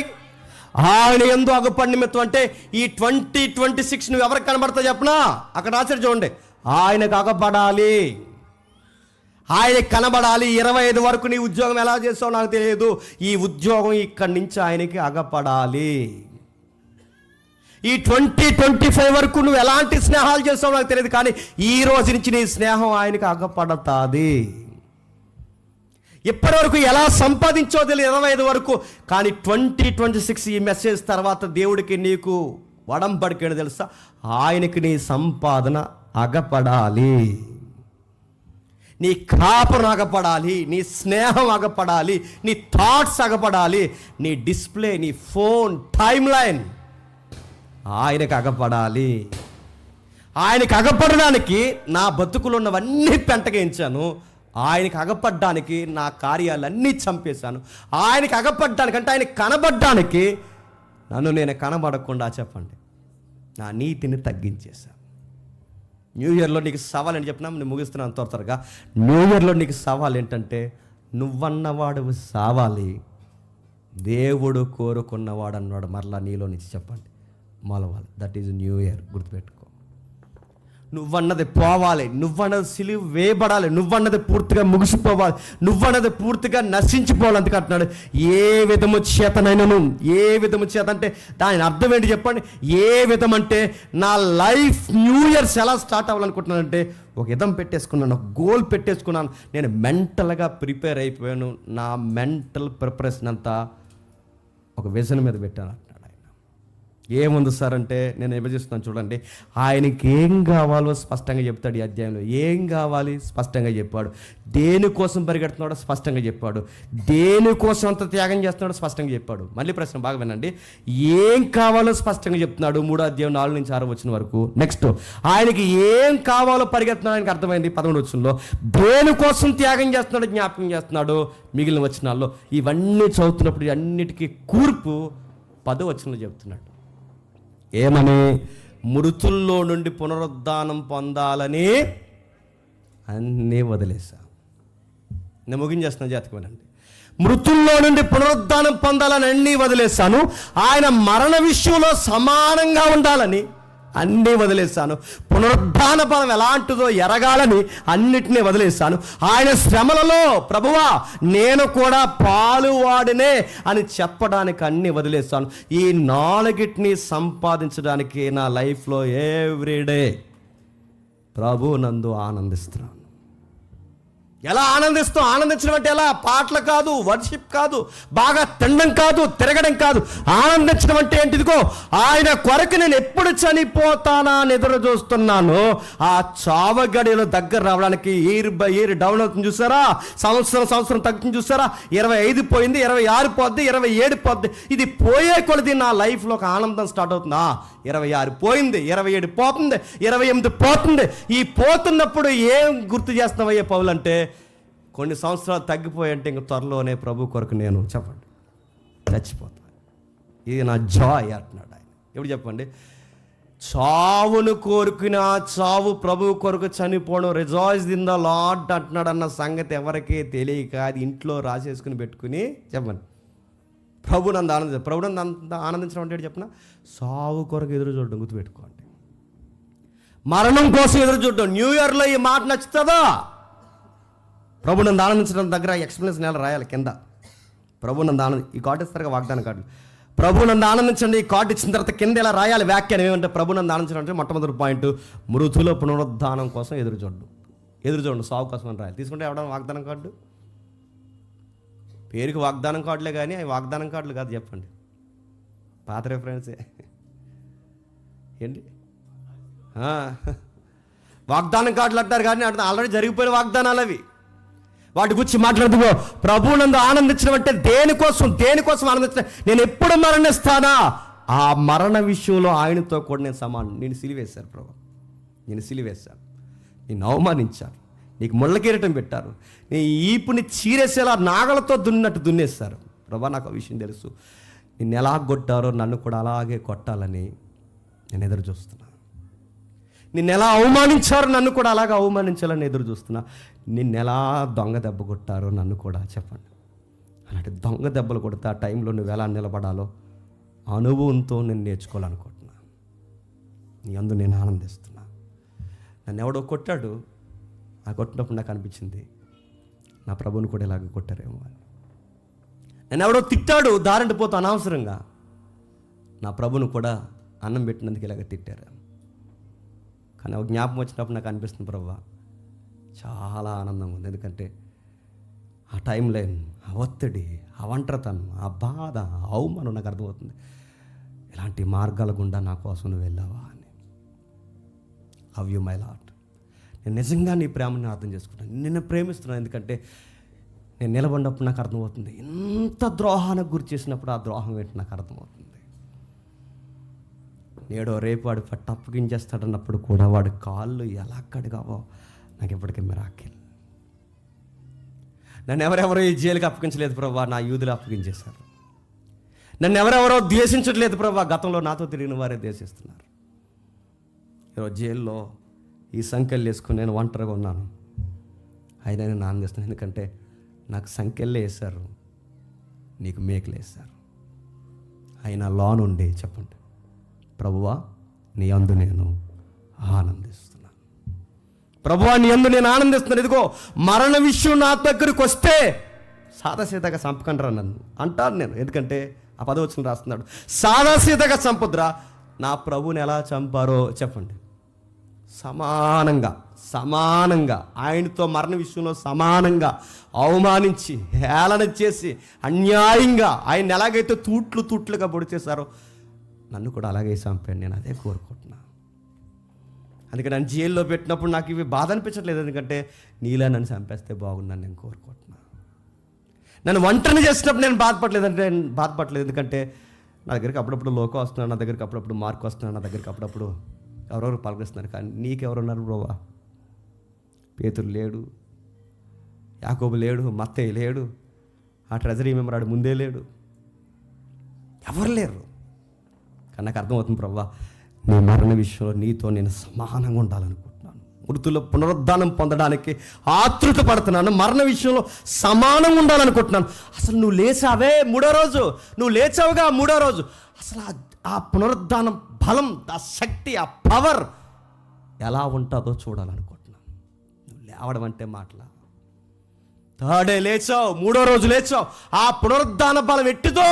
ఆయన యందు అగుపడి నిమిత్తం. అంటే ఈ 2026 నువ్వు ఎవరికి కనబడతావు చెప్పనా, అక్కడ రాశారు చూడండి, ఆయనకు అగపడాలి, ఆయనకు కనబడాలి. 25 వరకు నీ ఉద్యోగం ఎలా చేస్తావో నాకు తెలియదు, ఈ ఉద్యోగం ఇక్కడి నుంచి ఆయనకి అగపడాలి. ఈ 2025 వరకు నువ్వు ఎలాంటి స్నేహాలు చేస్తావో నాకు తెలియదు, కానీ ఈ రోజు నుంచి నీ స్నేహం ఆయనకి అగపడతాది. ఇప్పటి వరకు ఎలా సంపాదించో తెలియదు 25 వరకు, కానీ 2026 ఈ మెసేజ్ తర్వాత దేవుడికి నీకు వడంబడికేడు తెలుసా, ఆయనకి నీ సంపాదన అగపడాలి, నీ కాపురం అగపడాలి, నీ స్నేహం అగపడాలి, నీ థాట్స్ అగపడాలి, నీ డిస్ప్లే, నీ ఫోన్, టైమ్ లైన్ ఆయనకు అగపడాలి. ఆయనకు అగపడడానికి నా బతుకులు ఉన్నవన్నీ పెంటగించాను, ఆయనకు అగపడ్డానికి నా కార్యాలన్నీ చంపేశాను. ఆయనకు అగపడ్డానికి అంటే ఆయనకు కనబడ్డానికి నన్ను నేను కనబడకుండా చెప్పండి నా నీతిని తగ్గించేశాను. న్యూ ఇయర్లో నీకు సవాల్ అని చెప్పినా నేను ముగిస్తున్నాను త్వరగా. న్యూ ఇయర్లో నీకు సవాల్ ఏంటంటే, నువ్వన్నవాడు సావాలి, దేవుడు కోరుకున్నవాడు అన్నాడు మరలా నీలో నుంచి చెప్పండి మొలవాలి. That is new year. గుర్తుపెట్టుకో. నువ్వన్నది పోవాలి, నువ్వన్నది సిలువ వేయబడాలి, నువ్వన్నది పూర్తిగా ముగిసిపోవాలి, నువ్వన్నది పూర్తిగా నశించిపోవాలి. అందుకే అంటున్నాడు, ఏ విధము చేతనైనను. ఏ విధము చేత అంటే దాని అర్థం ఏంటి చెప్పండి. ఏ విధం అంటే నా లైఫ్ న్యూ ఇయర్స్ ఎలా స్టార్ట్ అవ్వాలనుకుంటున్నానంటే, ఒక విధం పెట్టేసుకున్నాను, ఒక గోల్ పెట్టేసుకున్నాను. నేను మెంటల్గా ప్రిపేర్ అయిపోయాను. నా మెంటల్ ప్రిపరేషన్ అంతా ఒక విజన్ మీద పెట్టాను. ఏముంది సార్ అంటే, నేను విభజిస్తున్నాను చూడండి. ఆయనకి ఏం కావాలో స్పష్టంగా చెప్తాడు. ఈ అధ్యాయంలో ఏం కావాలి స్పష్టంగా చెప్పాడు. దేనికోసం పరిగెడుతున్నాడో స్పష్టంగా చెప్పాడు. దేనికోసం అంత త్యాగం చేస్తున్నాడో స్పష్టంగా చెప్పాడు. మళ్ళీ ప్రశ్న బాగా వినండి. ఏం కావాలో స్పష్టంగా చెప్తున్నాడు. 3వ అధ్యాయం 4 నుంచి 6 వచనం వరకు. నెక్స్ట్ ఆయనకి ఏం కావాలో పరిగెడుతున్నాడు ఆయనకి అర్థమైంది 11వ వచనంలో. దేనికోసం త్యాగం చేస్తున్నాడో జ్ఞాపకం చేస్తున్నాడు మిగిలిన వచనాల్లో. ఇవన్నీ చదువుతున్నప్పుడు అన్నిటికీ కూర్పు 10వ వచనంలో చెప్తున్నాడు. ఏమని? మృతుల్లో నుండి పునరుద్ధానం పొందాలని అన్నీ వదిలేసా. నేను ముగించేస్తున్నా జాతకమేనండి. మృతుల్లో నుండి పునరుద్ధానం పొందాలని అన్నీ వదిలేశాను. ఆయన మరణ విషయంలో సమానంగా ఉండాలని అన్నీ వదిలేశాను. పునరుద్ధాన బలం ఎలాంటిదో ఎరగాలని అన్నిటినీ వదిలేశాను. ఆయన శ్రమలలో ప్రభువా నేను కూడా పాలువాడినే అని చెప్పడానికి అన్నీ వదిలేశాను. ఈ 4టిని సంపాదించడానికి నా లైఫ్లో ఎవ్రీడే ప్రభు నందు ఆనందిస్తున్నాను. ఎలా ఆనందిస్తాం? ఆనందించడం అంటే ఎలా? పాటలు కాదు, వర్షిప్ కాదు, బాగా తినడం కాదు, తిరగడం కాదు. ఆనందించడం అంటే ఏంటి? ఇదిగో ఆయన కొరకు నేను ఎప్పుడు చనిపోతానా అని ఎదురు చూస్తున్నాను. ఆ చావగడిలో దగ్గర రావడానికి ఇయర్ బై ఇయర్ డౌన్ అవుతుంది చూసారా? సంవత్సరం తగ్గుతుంది చూసారా? 25 పోయింది, 26 పోద్ది, 27 పోద్ది. ఇది పోయే కొలది నా లైఫ్లో ఒక ఆనందం స్టార్ట్ అవుతుందా? 26 పోయింది, 27 పోతుంది, 28 పోతుంది. ఈ పోతున్నప్పుడు ఏం గుర్తు చేస్తున్నావయ్యే పౌలు అంటే, కొన్ని సంవత్సరాలు తగ్గిపోయంటే ఇంక త్వరలోనే ప్రభు కొరకు నేను చెప్పండి చచ్చిపోతాను. ఇది నా జాయ్ అంటున్నాడు ఆయన. ఎప్పుడు చెప్పండి? చావును కోరుకున్న చావు ప్రభు కొరకు చనిపోవడం, రిజాయిస్ ఇన్ ద లార్డ్ అంటున్నాడు అన్న సంగతి ఎవరికీ తెలియక అది ఇంట్లో రాసేసుకుని పెట్టుకుని చెప్పండి ప్రభునందు ఆనందించారు. ప్రభునందు ఆనందించడం అంటే చెప్పిన సావు కొరకు ఎదురు చూడడం గుర్తుపెట్టుకోండి. మరణం కోసం ఎదురు చూడడం. న్యూ ఇయర్లో ఈ మాట నచ్చుతుందా? ప్రభునందు ఆనందించడం దగ్గర ఎక్స్ప్లెనేషన్ ఎలా రాయాలి కింద? ప్రభునందు ఈ కార్డు ఇస్తారు వాగ్దాన కార్డు. ప్రభునందు ఆనందించండి. ఈ కార్డు ఇచ్చిన తర్వాత కింద ఎలా రాయాలి వ్యాఖ్యానం ఏమంటే, ప్రభునందు ఆనందించడం అంటే మొట్టమొదటి పాయింట్ మృతుల పునరుద్ధానం కోసం ఎదురు చూడండి. సావు కోసం అని రాయాలి. తీసుకుంటే ఎవడన్నా వాగ్దానం కార్డు? పేరుకి వాగ్దానం కార్డులే కానీ అవి వాగ్దానం కార్డులు కాదు. చెప్పండి, పాత రెఫరెన్సే ఏంటి? వాగ్దానం కార్డులు అంటారు కానీ ఆల్రెడీ జరిగిపోయిన వాగ్దానాలు అవి. వాటి గురించి మాట్లాడుతూ ప్రభువునందు ఆనందించడం అంటే దేనికోసం ఆనందించడం? నేను ఎప్పుడు మరణిస్తానా? ఆ మరణ విషయంలో ఆయనతో కూడా నేను సమానం. నేను సిలివేశాను ప్రభు, నేను సిలివేశాను, నేను అవమానించాను, నీకు ముళ్ళ కిరీటం పెట్టారు, నీ ఈపుని చీరేసేలా నాగలతో దున్నట్టు దున్నేస్తారు. ప్రభా నాకు ఆ విషయం తెలుసు. నిన్ను ఎలా కొట్టారో నన్ను కూడా అలాగే కొట్టాలని నేను ఎదురు చూస్తున్నా. నిన్ను ఎలా అవమానించారో నన్ను కూడా అలాగే అవమానించాలని ఎదురు చూస్తున్నా. నిన్ను ఎలా దొంగ దెబ్బ కొట్టారో నన్ను కూడా చెప్పండి. అలాంటి దొంగ దెబ్బలు కొడితే ఆ టైంలో నువ్వు ఎలా నిలబడాలో అనుభవంతో నేను నేర్చుకోవాలనుకుంటున్నా. నీ అందు నేను ఆనందిస్తున్నా. నన్ను ఎవడో కొట్టాడు, ఆ కొట్టినప్పుడు నాకు అనిపించింది నా ప్రభువుని కూడా ఇలాగ కొట్టారేమో అని. నన్ను ఎవడో తిట్టాడు దారంటిపోతూ అనవసరంగా, నా ప్రభువును కూడా అన్నం పెట్టినందుకు ఇలాగ తిట్టారు. కానీ ఒక జ్ఞాపకం వచ్చినప్పుడు నాకు అనిపిస్తుంది ప్రభువా చాలా ఆనందంగా ఉంది. ఎందుకంటే ఆ టైంలో ఆ ఒత్తిడి, ఆ ఒంటరితనం, ఆ బాధ, ఆ అవమానం నాకు అర్థమవుతుంది. ఇలాంటి మార్గాల గుండా నా కోసం నువ్వు వెళ్ళావా అని. Love you my lord. నేను నిజంగా నీ ప్రేమని అర్థం చేసుకుంటాను. నిన్ను ప్రేమిస్తున్నాను. ఎందుకంటే నేను నిలబడినప్పుడు నాకు అర్థమవుతుంది. ఇంత ద్రోహానికి గురి చేసినప్పుడు ఆ ద్రోహం ఏంటి నాకు అర్థమవుతుంది. నేడో రేపు వాడు పట్టు అప్పగించేస్తాడన్నప్పుడు కూడా వాడి కాళ్ళు ఎలా కడిగావో నాకు ఎప్పటికీ మిరాకిల్. నన్ను ఎవరెవరో ఈ జైలుకి అప్పగించలేదు ప్రభా, నా యూదులు అప్పగించేశారు. నన్ను ఎవరెవరో ద్వేషించట్లేదు ప్రభా, గతంలో నాతో తిరిగిన వారే ద్వేషిస్తున్నారు. ఈరోజు జైల్లో ఈ సంఖ్యలు వేసుకుని నేను ఒంటరిగా ఉన్నాను. అయినా నేను ఆనందిస్తున్నాను. ఎందుకంటే నాకు సంఖ్యలే వేశారు, నీకు మేకలు వేశారు. అయినా లోనుండి చెప్పండి, ప్రభువా నీ అందు నేను ఆనందిస్తున్నాను. ప్రభువా నీ అందు నేను ఆనందిస్తున్నాను. ఇదిగో మరణ విషయం నా దగ్గరికి వస్తే సాదాసీతగా చంపకండిరా నన్ను అంటాను నేను. ఎందుకంటే ఆ 10వ వచనం రాస్తున్నాడు, సాదాసీతగా చంపుద్రా. నా ప్రభువుని ఎలా చంపారో చెప్పండి. సమానంగా ఆయనతో మరణ విషయంలో సమానంగా అవమానించి హేళన చేసి అన్యాయంగా ఆయన ఎలాగైతే తూట్లుగా పొడి చేశారో నన్ను కూడా అలాగే చంపాను. నేను అదే కోరుకుంటున్నా. అందుకే నన్ను జైల్లో పెట్టినప్పుడు నాకు ఇవి బాధ అనిపించట్లేదు. ఎందుకంటే నీలా నన్ను చంపేస్తే బాగుందని నేను కోరుకుంటున్నా. నన్ను ఒంటరిని చేసినప్పుడు నేను బాధపడలేదు. ఎందుకంటే నా దగ్గరికి అప్పుడప్పుడు లోకం వస్తున్నాడు, నా దగ్గరికి అప్పుడప్పుడు మార్క్ వస్తున్నాడు, నా దగ్గరికి అప్పుడప్పుడు ఎవరెవరు పలకరిస్తున్నారు. కానీ నీకెవరున్నారు బ్రోవా? పేతురు లేడు, యాకోబు లేడు, మత్తయి లేడు, ఆ ట్రెజరీ మెంబర్ ఆడు ముందే లేడు, ఎవరు లేరు. కానీ నాకు అర్థమవుతుంది ప్రభా, నీ మరణ విషయంలో నీతో నేను సమానంగా ఉండాలనుకుంటున్నాను. మృతుల పునరుద్ధానం పొందడానికి ఆతృత పడుతున్నాను. మరణ విషయంలో సమానంగా ఉండాలనుకుంటున్నాను. అసలు నువ్వు లేచావే 3వ రోజు, నువ్వు లేచావుగా 3వ రోజు, అసలు ఆ పునరుద్ధానం బలం, ఆ శక్తి, ఆ పవర్ ఎలా ఉంటుందో చూడాలనుకుంటున్నాను. నువ్వు లేవడం అంటే మాటలా. 3వ డే లేచావు, 3వ రోజు లేచావు, ఆ పునరుద్ధాన బలం ఎట్టిదో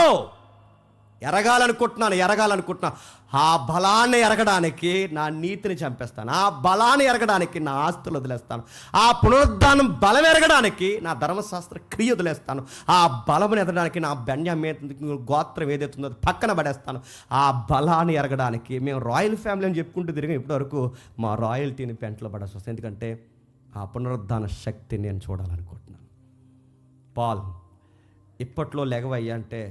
ఎరగాలనుకుంటున్నాను. ఆ బలాన్ని ఎరగడానికి నా నీతిని చంపేస్తాను, ఆ బలాన్ని ఎరగడానికి నా ఆస్తులు వదిలేస్తాను, ఆ పునరుద్ధానం బలం ఎరగడానికి నా ధర్మశాస్త్ర క్రియ వదిలేస్తాను, ఆ బలమును ఎదగడానికి నా బెన్యామీను గోత్రం ఏదైతుందో అది పక్కన పడేస్తాను. ఆ బలాన్ని ఎరగడానికి మేము రాయల్ ఫ్యామిలీ అని చెప్పుకుంటూ తిరిగి ఇప్పటివరకు మా రాయల్టీని పెంటలో పడాల్సి వస్తుంది. ఎందుకంటే ఆ పునరుద్ధాన శక్తిని నేను చూడాలనుకుంటున్నాను. పాల్ ఇప్పట్లో లెగవయ్యా అంటే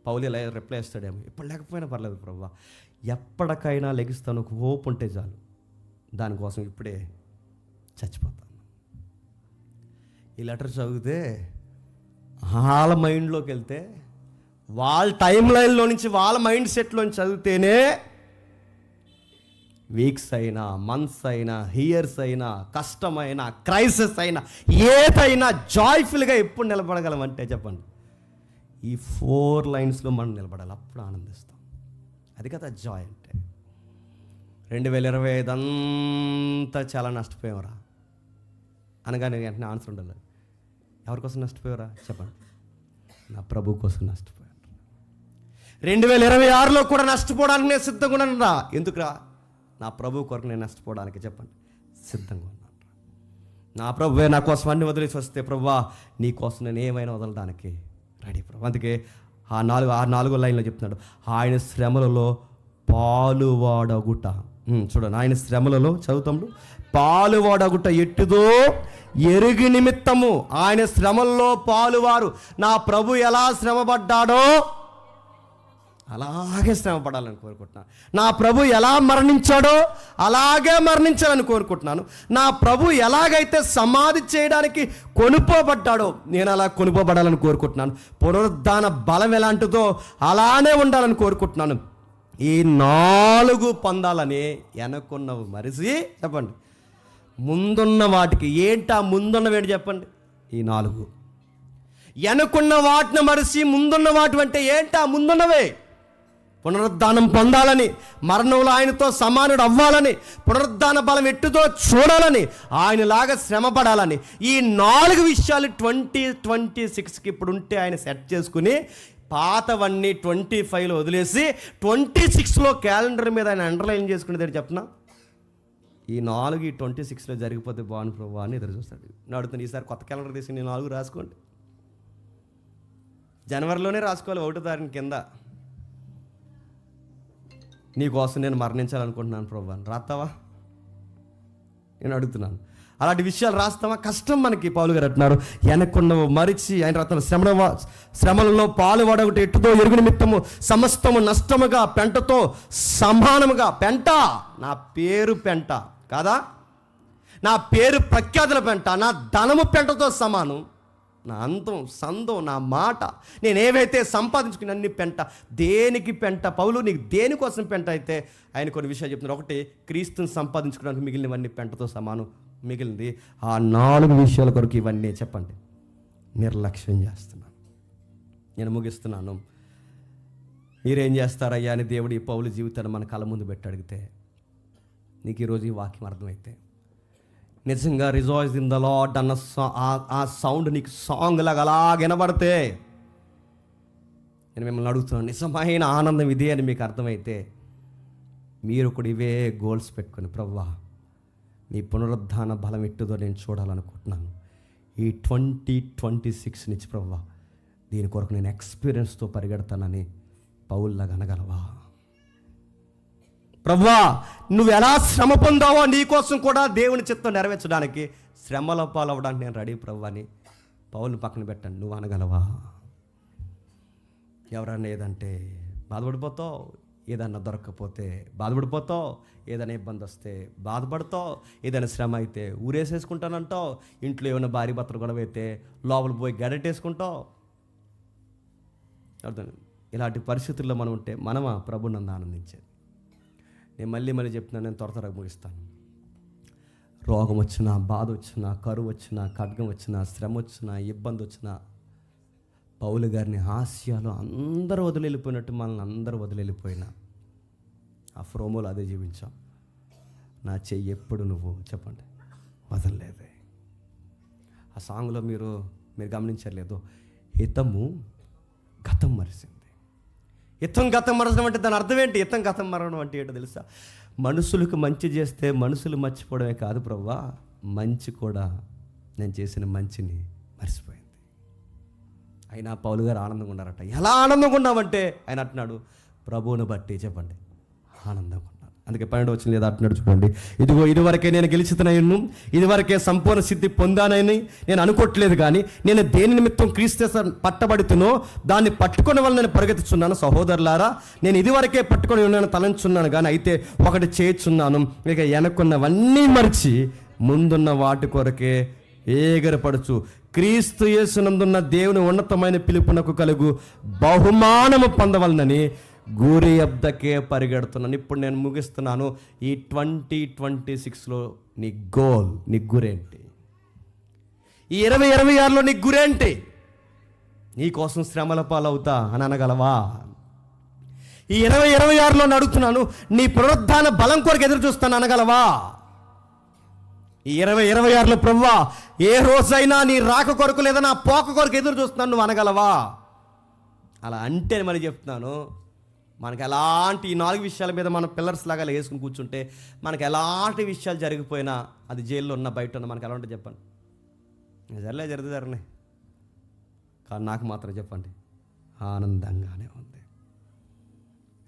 పౌలు ఇలా రిప్లై ఇస్తాడేమో, ఇప్పుడు లేకపోయినా పర్లేదు ప్రభువా, ఎప్పటికైనా లెగిస్తాను, ఒక హోప్ ఉంటే చాలు, దానికోసం ఇప్పుడే చచ్చిపోతాను. ఈ లెటర్ చదివితే వాళ్ళ మైండ్లోకి వెళ్తే, వాళ్ళ టైం లైన్లో నుంచి వాళ్ళ మైండ్ సెట్లోంచి చదివితేనే వీక్స్ అయినా, మంత్స్ అయినా, ఇయర్స్ అయినా, కష్టమైనా, క్రైసిస్ అయినా, ఏదైనా జాయ్ఫుల్గా ఎప్పుడు నిలబడగలమంటే చెప్పండి, ఈ 4 లైన్స్లో మనం నిలబడాలి. అప్పుడు ఆనందిస్తాం. అది కదా జాయ్ అంటే. 2025 అంతా చాలా నష్టపోయావరా అనగానే వెంటనే ఆన్సర్ ఉండాలి. ఎవరికోసం నష్టపోయారా చెప్పండి? నా ప్రభు కోసం నష్టపోయాను. 2026లో కూడా నష్టపోవడానికి నేను సిద్ధంగా ఉన్నాను రా. ఎందుకురా? నా ప్రభు కొరకు నేను నష్టపోవడానికి చెప్పండి సిద్ధంగా ఉన్నాను. నా ప్రభువే నా కోసం అన్ని వదిలేసి వస్తే, ప్రభువా నీ కోసం నేను ఏమైనా వదలడానికి రెడీ ప్రభు. అందుకే ఆ 4 లైన్లో చెప్తున్నాడు, ఆయన శ్రమలలో పాలువాడగుట. చూడండి, ఆయన శ్రమలలో చదువుతాము, పాలువాడగుట ఎట్టుదో ఎరుగి నిమిత్తము. ఆయన శ్రమల్లో పాలువారు. నా ప్రభు ఎలా శ్రమపడ్డాడో అలాగే శ్రమ పడాలని కోరుకుంటున్నాను. నా ప్రభు ఎలా మరణించాడో అలాగే మరణించాలని కోరుకుంటున్నాను. నా ప్రభు ఎలాగైతే సమాధి చేయడానికి కొనుక్కోబడ్డాడో నేను అలా కొనుక్కోబడాలని కోరుకుంటున్నాను. పునరుద్ధాన బలం ఎలాంటిదో అలానే ఉండాలని కోరుకుంటున్నాను. ఈ 4 పొందాలని వెనకున్నవి మరిసి చెప్పండి, ముందున్న వాటికి ఏంటా ముందున్నవేంటి చెప్పండి? ఈ 4 వెనుకున్న వాటిని మరిసి ముందున్న వాటి అంటే ఏంటా ముందున్నవే? పునరుద్ధానం పొందాలని, మరణంలో ఆయనతో సమానుడు అవ్వాలని, పునరుద్ధాన బలం ఎట్టుతో చూడాలని, ఆయనలాగా శ్రమ పడాలని. ఈ 4 విషయాలు 2026కి ఇప్పుడు ఉంటే ఆయన సెట్ చేసుకుని పాతవన్నీ 25లో వదిలేసి 26లో క్యాలెండర్ మీద ఆయన అండర్లైన్ చేసుకునేది చెప్పనా, ఈ 4 ఈ 26లో జరిగిపోతే బాగుంది ప్రభు అని ఎదురు చూస్తాడు. నేను అడుగుతాను, ఈసారి కొత్త క్యాలెండర్ తీసి నేను 4 రాసుకోండి. జనవరిలోనే రాసుకోవాలి 1వ తారీఖు కింద. నీకోసం నేను మరణించాలనుకుంటున్నాను ప్రభు అని రాస్తావా? నేను అడుగుతున్నాను. అలాంటి విషయాలు రాస్తావా? కష్టం మనకి. పౌలు గారు అంటున్నారు, వెనక్కున్నవు మరిచి ఆయన రాస్తాను, శ్రమలలో పాలు వాడొకటి ఎట్టుతో ఎరుగు నిమిత్తము సమస్తము నష్టముగా పెంటతో సమానముగా. పెంట నా పేరు పెంట కాదా? నా పేరు ప్రఖ్యాతుల పెంట, నా ధనము పెంటతో సమానం. నా అందం, సందం, నా మాట, నేను ఏవైతే సంపాదించుకుని అన్ని పెంట. దేనికి పెంట? పౌలు నీకు దేనికోసం పెంట అయితే ఆయన కొన్ని విషయాలు చెప్తున్నారు. ఒకటి, క్రీస్తుని సంపాదించుకోవడానికి మిగిలినవన్నీ పెంటతో సమానం. మిగిలింది ఆ 4 విషయాల కొరకు ఇవన్నీ చెప్పండి నిర్లక్ష్యం చేస్తున్నాను. నేను ముగిస్తున్నాను. మీరేం చేస్తారయ్యా అని దేవుడు ఈ పౌలు జీవితాన్ని మన కళ్ళ ముందు పెట్టి అడిగితే, నీకు ఈరోజు ఈ వాక్యం అర్థమైతే, నిజంగా రిజాయిస్ ఇన్ ద లార్డ్ అన్న ఆ సౌండ్ నీకు సాంగ్ లాగా అలా వినబడితే, నేను మిమ్మల్ని అడుగుతున్నాను, నిజమైన ఆనందం ఇదే అని మీకు అర్థమైతే, మీరు కూడా ఇవే గోల్స్ పెట్టుకొని, ప్రభువా నీ పునరుద్ధాన బలం ఎట్టుదో నేను చూడాలనుకుంటున్నాను. ఈ 2026 నుంచి ప్రభువా దీని కొరకు నేను ఎక్స్పీరియన్స్తో పరిగెడతానని పౌల్లాగా అనగలవా? ప్రభువా నువ్వు ఎలా శ్రమ పొందావో నీకోసం కూడా దేవుని చిత్తం నెరవేర్చడానికి, శ్రమల పాలవడానికి నేను రెడీ ప్రభువా అని పౌలు పక్కన పెట్టండి. నువ్వు అనగలవా? ఎవరన్నా ఏదంటే బాధపడిపోతావు, ఏదన్నా దొరకకపోతే బాధపడిపోతావు, ఏదైనా ఇబ్బంది వస్తే బాధపడతావు, ఏదైనా శ్రమ అయితే ఊరేసేసుకుంటానంటావు, ఇంట్లో ఏమైనా భారీ భర్తలు గొడవ అయితే లోపల పోయి గడటేసుకుంటావు. అర్థం. ఇలాంటి పరిస్థితుల్లో మనం ఉంటే మనమా ప్రభు నందు ఆనందించేది? నేను మళ్ళీ చెప్తున్నాను, నేను త్వరగా ముగిస్తాను. రోగం వచ్చినా, బాధ వచ్చినా, కరువు వచ్చినా, ఖడ్గం వచ్చినా, శ్రమ వచ్చినా, ఇబ్బంది వచ్చినా, పౌలు గారిని హాస్యాలు అందరూ వదిలిపోయినట్టు మనల్ని అందరూ వదిలిపోయినా ఆ ఫ్రోమోలో అదే జీవించాం. నా చెయ్యి ఎప్పుడు నువ్వు చెప్పండి వదలలేదే. ఆ సాంగ్లో మీరు గమనించలేదు, హితము గతం మరిసింది. ఇతం గతం మరణం అంటే దాని అర్థం ఏంటి? ఇతం గతం మరణం అంటే ఏంటో తెలుసా? మనుషులకు మంచి చేస్తే మనుషులు మర్చిపోవడమే కాదు ప్రభువా, మంచి కూడా నేను చేసిన మంచిని మర్చిపోయింది. అయినా పౌలు గారు ఆనందంగా ఉన్నారట. ఎలా ఆనందంగా ఉన్నామంటే ఆయన అంటున్నాడు, ప్రభువును బట్టి చెప్పండి ఆనందంగా ఉన్నాను. అందుకే 12 వచ్చిన లేదా అంటున్నాడు చూడండి, ఇదిగో ఇదివరకే నేను గెలిచితనయ్యను, ఇదివరకే సంపూర్ణ సిద్ధి పొందానని నేను అనుకోవట్లేదు, కానీ నేను దేని నిమిత్తం క్రీస్తు పట్టబడుతునో దాన్ని పట్టుకునే వల్ల నేను పరిగెత్తుచున్నాను. సహోదరులారా, నేను ఇదివరకే పట్టుకొని ఉన్నాను తలంచున్నాను, కానీ అయితే ఒకటి చేయుచున్నాను, ఇక వెనక్కున్నవన్నీ మరిచి ముందున్న వాటి కొరకే ఏగరపడుచు క్రీస్తు యేసునందున్న దేవుని ఉన్నతమైన పిలుపునకు కలుగు బహుమానము పొందవలనని గురి అబ్దకే పరిగెడుతున్నాను. ఇప్పుడు నేను ముగిస్తున్నాను. ఈ 2026లో నీ గోల్, నీ గురేంటి? ఈ 2026లో నీ గురేంటి? నీ కోసం శ్రమల పాలవుతా అని అనగలవా? ఈ 2026లో అడుగుతున్నాను, నీ పునరుద్ధాన బలం కొరకు ఎదురు చూస్తాను అనగలవా? ఈ 2026లో ప్రభువా, ఏ రోజైనా నీ రాక కొరకు లేదా నా పోక కొరకు ఎదురు చూస్తున్నాను నువ్వు అనగలవా? అలా అంటే మరి చెప్తున్నాను, మనకు ఎలాంటి ఈ 4 విషయాల మీద మనం పిల్లర్స్ లాగా వేసుకుని కూర్చుంటే మనకు ఎలాంటి విషయాలు జరిగిపోయినా, అది జైల్లో ఉన్న బయట ఉన్న మనకు ఎలా ఉంటుంది చెప్పండి? జరుగుతారనే, కానీ నాకు మాత్రం చెప్పండి ఆనందంగానే ఉంది.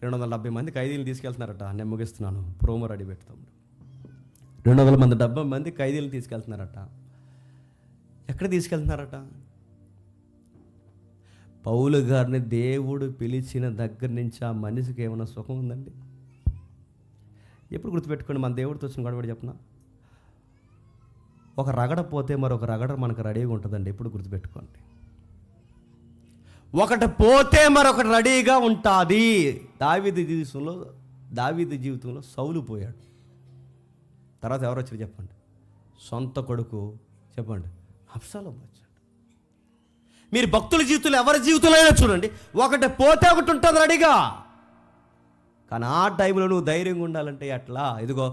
270 మంది ఖైదీలు తీసుకెళ్తున్నారట. నేను ముగిస్తున్నాను, ప్రోమో రెడీ పెడతాం. 270 మంది ఖైదీలు తీసుకెళ్తున్నారట. ఎక్కడ తీసుకెళ్తున్నారట? పౌలు గారిని దేవుడు పిలిచిన దగ్గర నుంచి ఆ మనిషికి ఏమైనా సుఖం ఉందండి? ఎప్పుడు గుర్తుపెట్టుకోండి, మన దేవుడితో వచ్చిన గొడవ చెప్పిన ఒక రగడ పోతే మరొక రగడ మనకు రెడీగా ఉంటుందండి. ఎప్పుడు గుర్తుపెట్టుకోండి, ఒకటి పోతే మరొకటి రెడీగా ఉంటుంది. దావీదు జీవితంలో సౌలు పోయాడు, తర్వాత ఎవరు వచ్చారు చెప్పండి? సొంత కొడుకు చెప్పండి, అబ్షాలోము వచ్చాడు. మీరు భక్తుల జీవితంలో ఎవరి జీవితంలో అయినా చూడండి, ఒకటి పోతే ఒకటి ఉంటుంది రెడీగా. కానీ ఆ టైంలో నువ్వు ధైర్యంగా ఉండాలంటే ఎట్లా? ఇదిగో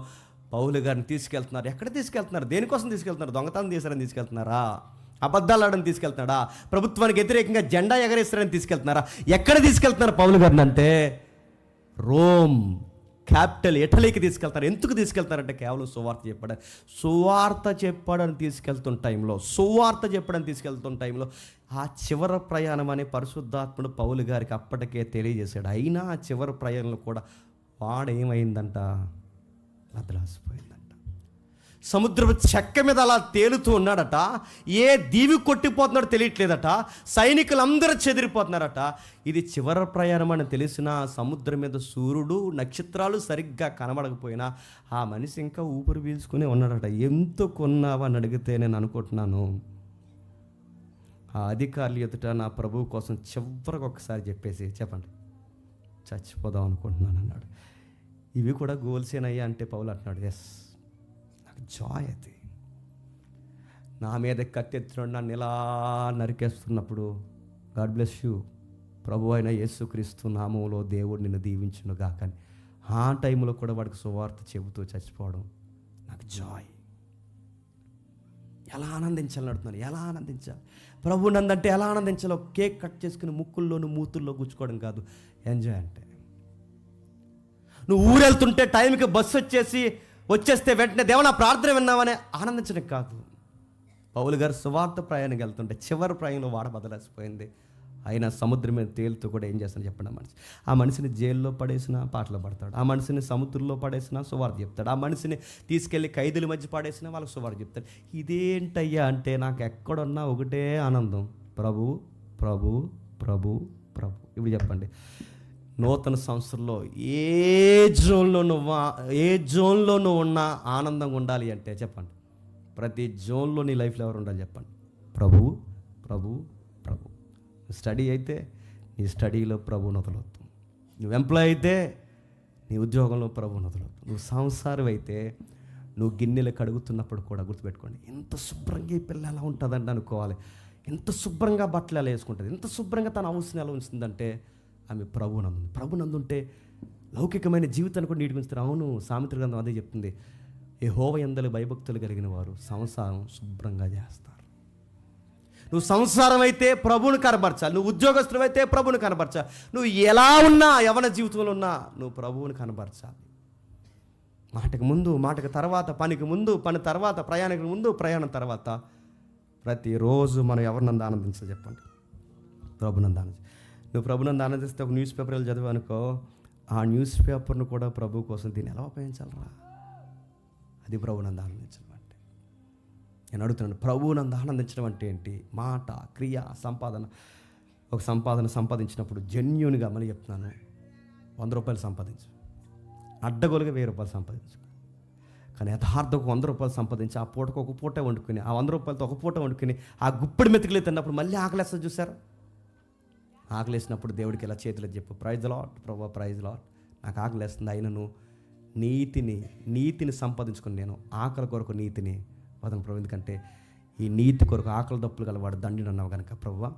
పౌలు గారిని తీసుకెళ్తున్నారు. ఎక్కడ తీసుకెళ్తున్నారు? దేనికోసం తీసుకెళ్తున్నారు? దొంగతనం చేశారని తీసుకెళ్తున్నారా? అబద్ధాలు ఆడని తీసుకెళ్తున్నాడా? ప్రభుత్వానికి వ్యతిరేకంగా జెండా ఎగరేస్తారని తీసుకెళ్తున్నారా? ఎక్కడ తీసుకెళ్తున్నారు పౌలు గారిని అంటే? రోమ్ క్యాపిటల్ ఇటలీకి తీసుకెళ్తారు. ఎందుకు తీసుకెళ్తారంటే కేవలం సువార్త చెప్పాడని తీసుకెళ్తున్న టైంలో ఆ చివరి ప్రయాణం అనే పరిశుద్ధాత్ముడు పౌలు గారికి అప్పటికే తెలియజేశాడు. అయినా ఆ చివరి ప్రయాణంలో కూడా వాడేమైందంట? బదలాసిపోయిందంట. సముద్రపు చెక్క మీద అలా తేలుతూ ఉన్నాడట. ఏ దీవి కొట్టిపోతున్నాడో తెలియట్లేదట. సైనికులందరూ చెదిరిపోతున్నారట. ఇది చివరి ప్రయాణం అని తెలిసిన సముద్రం మీద సూర్యుడు నక్షత్రాలు సరిగ్గా కనబడకపోయినా ఆ మనిషి ఇంకా ఊపిరి పీల్చుకునే ఉన్నాడట. ఎందుకున్నావా అని అడిగితే నేను అనుకుంటున్నాను, ఆ అధికారులు ఎదుట నా ప్రభువు కోసం చివరికి ఒకసారి చెప్పేసి చెప్పండి చచ్చిపోదాం అనుకుంటున్నాను అన్నాడు. ఇవి కూడా గోల్సేనయ్యా అంటే పౌలు అంటున్నాడు, ఎస్, నాకు జాయ్ అది. నా మీద కత్తెత్తున్నాడు, నన్ను ఇలా నరికేస్తున్నప్పుడు గాడ్ బ్లెస్ యూ, ప్రభు అయిన యేసుక్రీస్తు నామంలో దేవుడు నిన్ను దీవించును గాక అని ఆ టైంలో కూడా వాడికి సువార్త చెబుతూ చచ్చిపోవడం నాకు జాయ్. ఎలా ఆనందించాలని అడుగుతున్నాను, ఎలా ఆనందించాలి? ప్రభు నందంటే ఎలా ఆనందించాలో కేక్ కట్ చేసుకుని ముక్కుల్లోను మూతుల్లో గుచ్చుకోవడం కాదు ఎంజాయ్ అంటే. నువ్వు ఊరెళ్తుంటే టైంకి బస్సు వచ్చేస్తే వెంటనే దేవా నా ప్రార్థన విన్నామని ఆనందించడం కాదు. పౌలు గారు సువార్త ప్రయాణంకి వెళ్తుంటే చివరి ప్రయాణంలో వాడ బదలాసిపోయింది. అయినా సముద్రం మీద తేలుతూ కూడా ఏం చేస్తాను చెప్పండి? ఆ మనిషిని జైల్లో పడేసినా పాటలు పడతాడు, ఆ మనిషిని సముద్రంలో పడేసినా సువార్త చెప్తాడు, ఆ మనిషిని తీసుకెళ్ళి ఖైదీల మధ్య పడేసినా వాళ్ళకి సువార్త చెప్తాడు. ఇదేంటయ్యా అంటే నాకు ఎక్కడున్నా ఒకటే ఆనందం, ప్రభు ప్రభు ప్రభు ప్రభు. ఇప్పుడు చెప్పండి, నూతన సంవత్సరంలో ఏ జోన్లో నువ్వు ఉన్నా ఆనందంగా ఉండాలి అంటే చెప్పండి, ప్రతి జోన్లో నీ లైఫ్లో ఎవరు ఉండాలి చెప్పండి? ప్రభు ప్రభు ప్రభు. స్టడీ అయితే నీ స్టడీలో ప్రభువుని వదలొద్దు. నువ్వు ఎంప్లాయ్ అయితే నీ ఉద్యోగంలో ప్రభువుని వదలొద్దు. నువ్వు సంసారం అయితే నువ్వు గిన్నెలు కడుగుతున్నప్పుడు కూడా గుర్తుపెట్టుకోండి, ఎంత శుభ్రంగా ఈ పిల్ల ఎలా ఉంటుందంటే అనుకోవాలి, ఎంత శుభ్రంగా బట్టలు ఎలా వేసుకుంటుంది, ఎంత శుభ్రంగా తన అవసరం ఎలా ఉంచుతుందంటే ఆమె ప్రభునందుంటే లౌకికమైన జీవితాన్ని కూడా నీటి ఉంచుతారు. అవును, సామెతల గ్రంథం అదే చెప్తుంది, యెహోవా యందలి భయభక్తులు కలిగిన వారు సంసారం శుభ్రంగా చేస్తారు. నువ్వు సంసారం అయితే ప్రభువుని కనబరచాలి, నువ్వు ఉద్యోగస్తులు అయితే ప్రభువుని కనబరచాలి, నువ్వు ఎలా ఉన్నా యవన జీవితంలో ఉన్నా నువ్వు ప్రభువుని కనబరచాలి. మాటకు ముందు, మాటకు తర్వాత, పనికి ముందు, పని తర్వాత, ప్రయాణానికి ముందు, ప్రయాణం తర్వాత, ప్రతిరోజు మనం ఎవరినందు ఆనందించాలి చెప్పండి? ప్రభునందు ఆనందించాలి. నువ్వు ప్రభునందు ఆనందిస్తే ఒక న్యూస్ పేపర్లు చదివానుకో, ఆ న్యూస్ పేపర్ను కూడా ప్రభు కోసం దీన్ని ఎలా ఉపయోగించాలరా? అది ప్రభునందు ఆనందించడం అంటే. నేను అడుగుతున్నాను, ప్రభువునందు ఆనందించడం అంటే ఏంటి? మాట, క్రియ, సంపాదన. ఒక సంపాదించినప్పుడు జెన్యూన్గా మళ్ళీ చెప్తున్నాను, 100 రూపాయలు సంపాదించు, అడ్డగోలుగా 1000 రూపాయలు సంపాదించు. కానీ యథార్థకు 100 రూపాయలు సంపాదించి ఆ పూటకు ఒక పూట వండుకుని, ఆ 100 రూపాయలతో ఒక పూట వండుకుని ఆ గుప్పిడి మెతుకులే తిన్నప్పుడు మళ్ళీ ఆకలేస్తుంది చూసారు? ఆకలేసినప్పుడు దేవుడికి ఇలా చేతులు చెప్పు, ప్రైజ్ లాట్ ప్రభు, ప్రైజ్ లాట్, నాకు ఆకలేస్తుంది, అయినను నీతిని సంపాదించుకుని నేను ఆకలి కొరకు నీతిని వదన ప్రభు. ఎందుకంటే ఈ నీతి కొరకు ఆకలి దప్పులు గలవాడు దండిని అన్నావు కనుక ప్రభువా,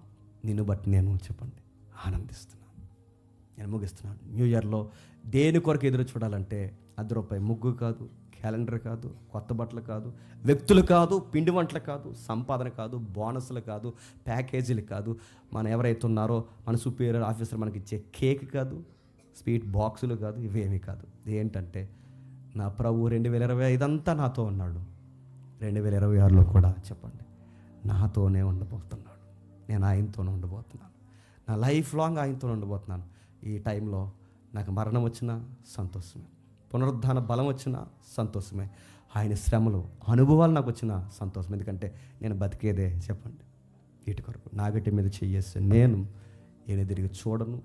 నిన్ను బట్టి నేను చెప్పండి ఆనందిస్తున్నాను. నేను ముగిస్తున్నాను. న్యూ ఇయర్లో దేని కొరకు ఎదురు చూడాలంటే ₹10 ముగ్గు కాదు, క్యాలెండర్ కాదు, కొత్త బట్టలు కాదు, వ్యక్తులు కాదు, పిండి వంటలు కాదు, సంపాదన కాదు, బోనస్లు కాదు, ప్యాకేజీలు కాదు, మనం ఎవరైతే ఉన్నారో మన సుపీరియర్ ఆఫీసర్ మనకి ఇచ్చే కేక్ కాదు, స్వీట్ బాక్సులు కాదు, ఇవేమీ కాదు. ఏంటంటే నా ప్రభు 2025 అంతా నాతో ఉన్నాడు, 2026లో కూడా చెప్పండి నాతోనే ఉండబోతున్నాడు. నేను ఆయనతోనే ఉండబోతున్నాను, నా లైఫ్ లాంగ్ ఆయనతో ఉండబోతున్నాను. ఈ టైంలో నాకు మరణం వచ్చినా సంతోషమే, పునరుద్ధాన బలం వచ్చినా సంతోషమే, ఆయన శ్రమలు అనుభవాలు నాకు వచ్చినా సంతోషం. ఎందుకంటే నేను బతికేదే చెప్పండి వీటి కొరకు. నాగటి మీద చెయ్యేస్తే నేను తిరిగి చూడను.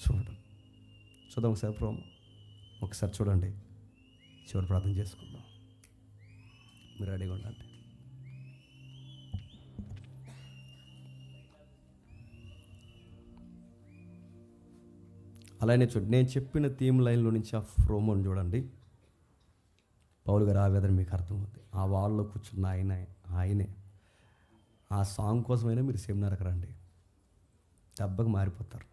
చూద్దాం ఒకసారి ప్రోమో, ఒకసారి చూడండి, చివరి ప్రార్థన చేసుకుందాం. మీరు రెడీగా ఉండండి. అలానే చూడండి, నేను చెప్పిన థీమ్ లైన్లో నుంచి ఆ ప్రోమోని చూడండి. పౌలు గారు ఆవేదన మీకు అర్థమవుతుంది. ఆ వాళ్ళలో కూర్చున్న ఆయనే. ఆ సాంగ్ కోసమైనా మీరు సెమినార్కి రండి, దెబ్బకి మారిపోతారు.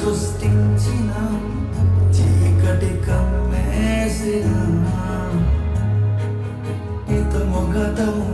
సృష్టించిన చీకటి కమ్మేసిన హితము గతము